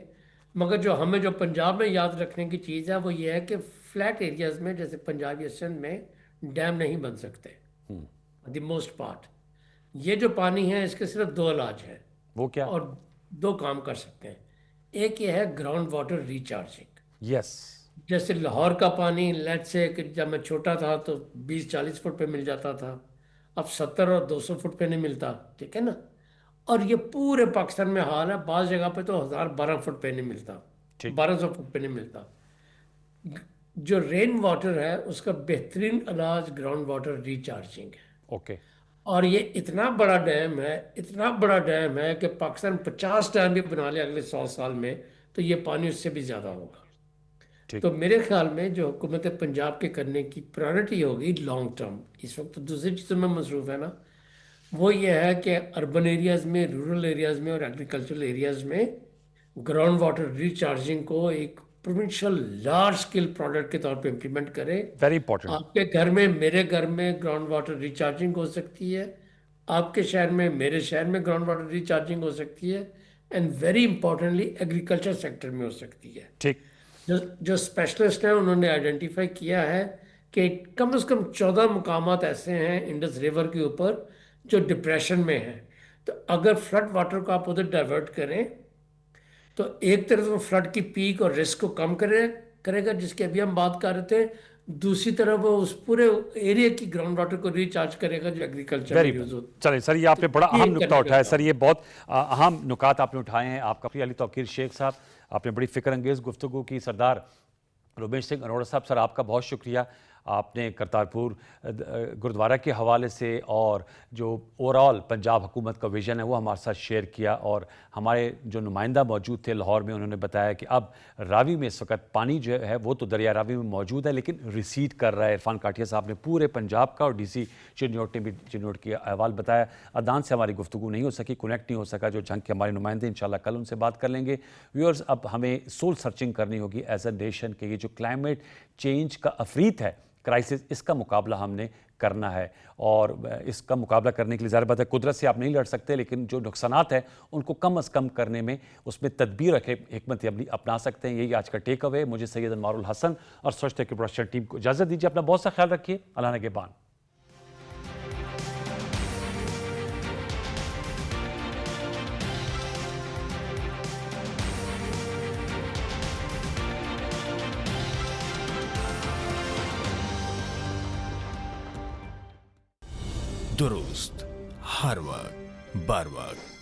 मगर जो हमें जो पंजाब में याद रखने की चीज़ है वो ये है कि फ्लैट एरियाज में जैसे पंजाब या सिंध में डैम नहीं बन सकते द मोस्ट पार्ट। ये जो पानी है इसके सिर्फ दो इलाज हैं, वो क्या? और दो काम कर सकते हैं। एक ये है ग्राउंड वाटर रिचार्जिंग। यस, जैसे लाहौर का पानी लेट से कि जब मैं छोटा था तो 20-40 फुट पे मिल जाता था, अब 70 और 200 फुट पे नहीं मिलता, ठीक है ना। और ये पूरे पाकिस्तान में हाल है, बाज़ जगह पे तो 1012 फुट पे नहीं मिलता, 1200 फुट पे नहीं मिलता। जो रेन वाटर है उसका बेहतरीन इलाज ग्राउंड वाटर रिचार्जिंग है। ओके। और ये इतना बड़ा डैम है, इतना बड़ा डैम है कि पाकिस्तान 50 डैम भी बना ले अगले 100 साल में तो ये पानी उससे भी ज़्यादा होगा। तो मेरे ख्याल में जो हुकूमत पंजाब के करने की प्रायोरिटी होगी लॉन्ग टर्म, इस वक्त तो दूसरी चीज़ों में मसरूफ़ है ना, वो ये है कि अर्बन एरियाज़ में, रूरल एरियाज़ में और एग्रीकल्चरल एरियाज़ में ग्राउंड वाटर रिचार्जिंग को एक प्रोविंशियल लार्ज स्केल प्रोडक्ट के तौर पे इम्प्लीमेंट करें। Very important. आपके घर में, मेरे घर में ग्राउंड वाटर रिचार्जिंग हो सकती है, आपके शहर में, मेरे शहर में ग्राउंड वाटर रिचार्जिंग हो सकती है, and very importantly agriculture sector में हो सकती है। ठीक। जो स्पेशलिस्ट हैं उन्होंने आइडेंटिफाई किया है कि कम से कम 14 मुकामात ऐसे हैं इंडस रिवर के ऊपर जो डिप्रेशन में है। तो अगर फ्लड वाटर को आप उधर डाइवर्ट करें तो एक तरफ वो फ्लड की पीक और रिस्क को कम करेगा जिसकी अभी हम बात कर रहे थे, दूसरी तरफ वो उस पूरे एरिया की ग्राउंड वाटर को रिचार्ज करेगा जो एग्रीकल्चर में यूज होता है। चलिए सर, ये आपने बड़ा अहम नुकता उठाया सर, ये बहुत अहम नुकात आपने उठाए हैं। आपका अली तौकीर शेख साहब, आपने बड़ी फिक्र अंगेज़ गुफ्तगू की। सरदार रुबेश सिंह अरोड़ा साहब, सर आपका बहुत शुक्रिया। आपने करतारपुर गुरुद्वारा के हवाले से और जो ओवरऑल पंजाब हुकूमत का विज़न है वो हमारे साथ शेयर किया, और हमारे जो नुमाइंदा मौजूद थे लाहौर में उन्होंने बताया कि अब रावी में इस वक्त पानी जो है वो तो दरिया रावी में मौजूद है लेकिन रिसीड कर रहा है। इरफान काटिया साहब ने पूरे पंजाब का और DC चिन्नौट ने भी चिन्नौट की अहवाल बताया। अदनान से हमारी गुफ्तगू नहीं हो सकी, कनेक्ट नहीं हो सका जो जंग के हमारे नुमाइंदे, इंशाल्लाह कल उनसे बात कर लेंगे। व्यूअर्स, अब हमें सोल सर्चिंग करनी होगी एज अ नेशन कि ये जो क्लाइमेट चेंज का अफरीत है, क्राइसिस, इसका मुकाबला हमने करना है। और इसका मुकाबला करने के लिए ज़ाहिर बात है कुदरत से आप नहीं लड़ सकते, लेकिन जो नुकसानात हैं उनको कम अज़ कम करने में उसमें तदबीर रखे हिकमत अमली अपना सकते हैं। यही आज का टेक अवे। मुझे सैयद अनवारुल हसन और स्वच्छता की प्रोडक्शन टीम को इजाज़त दीजिए। अपना बहुत सा ख्याल रखिए। अल्लाह निगहबान। दुरुस्त हर वक्त बर वक्त।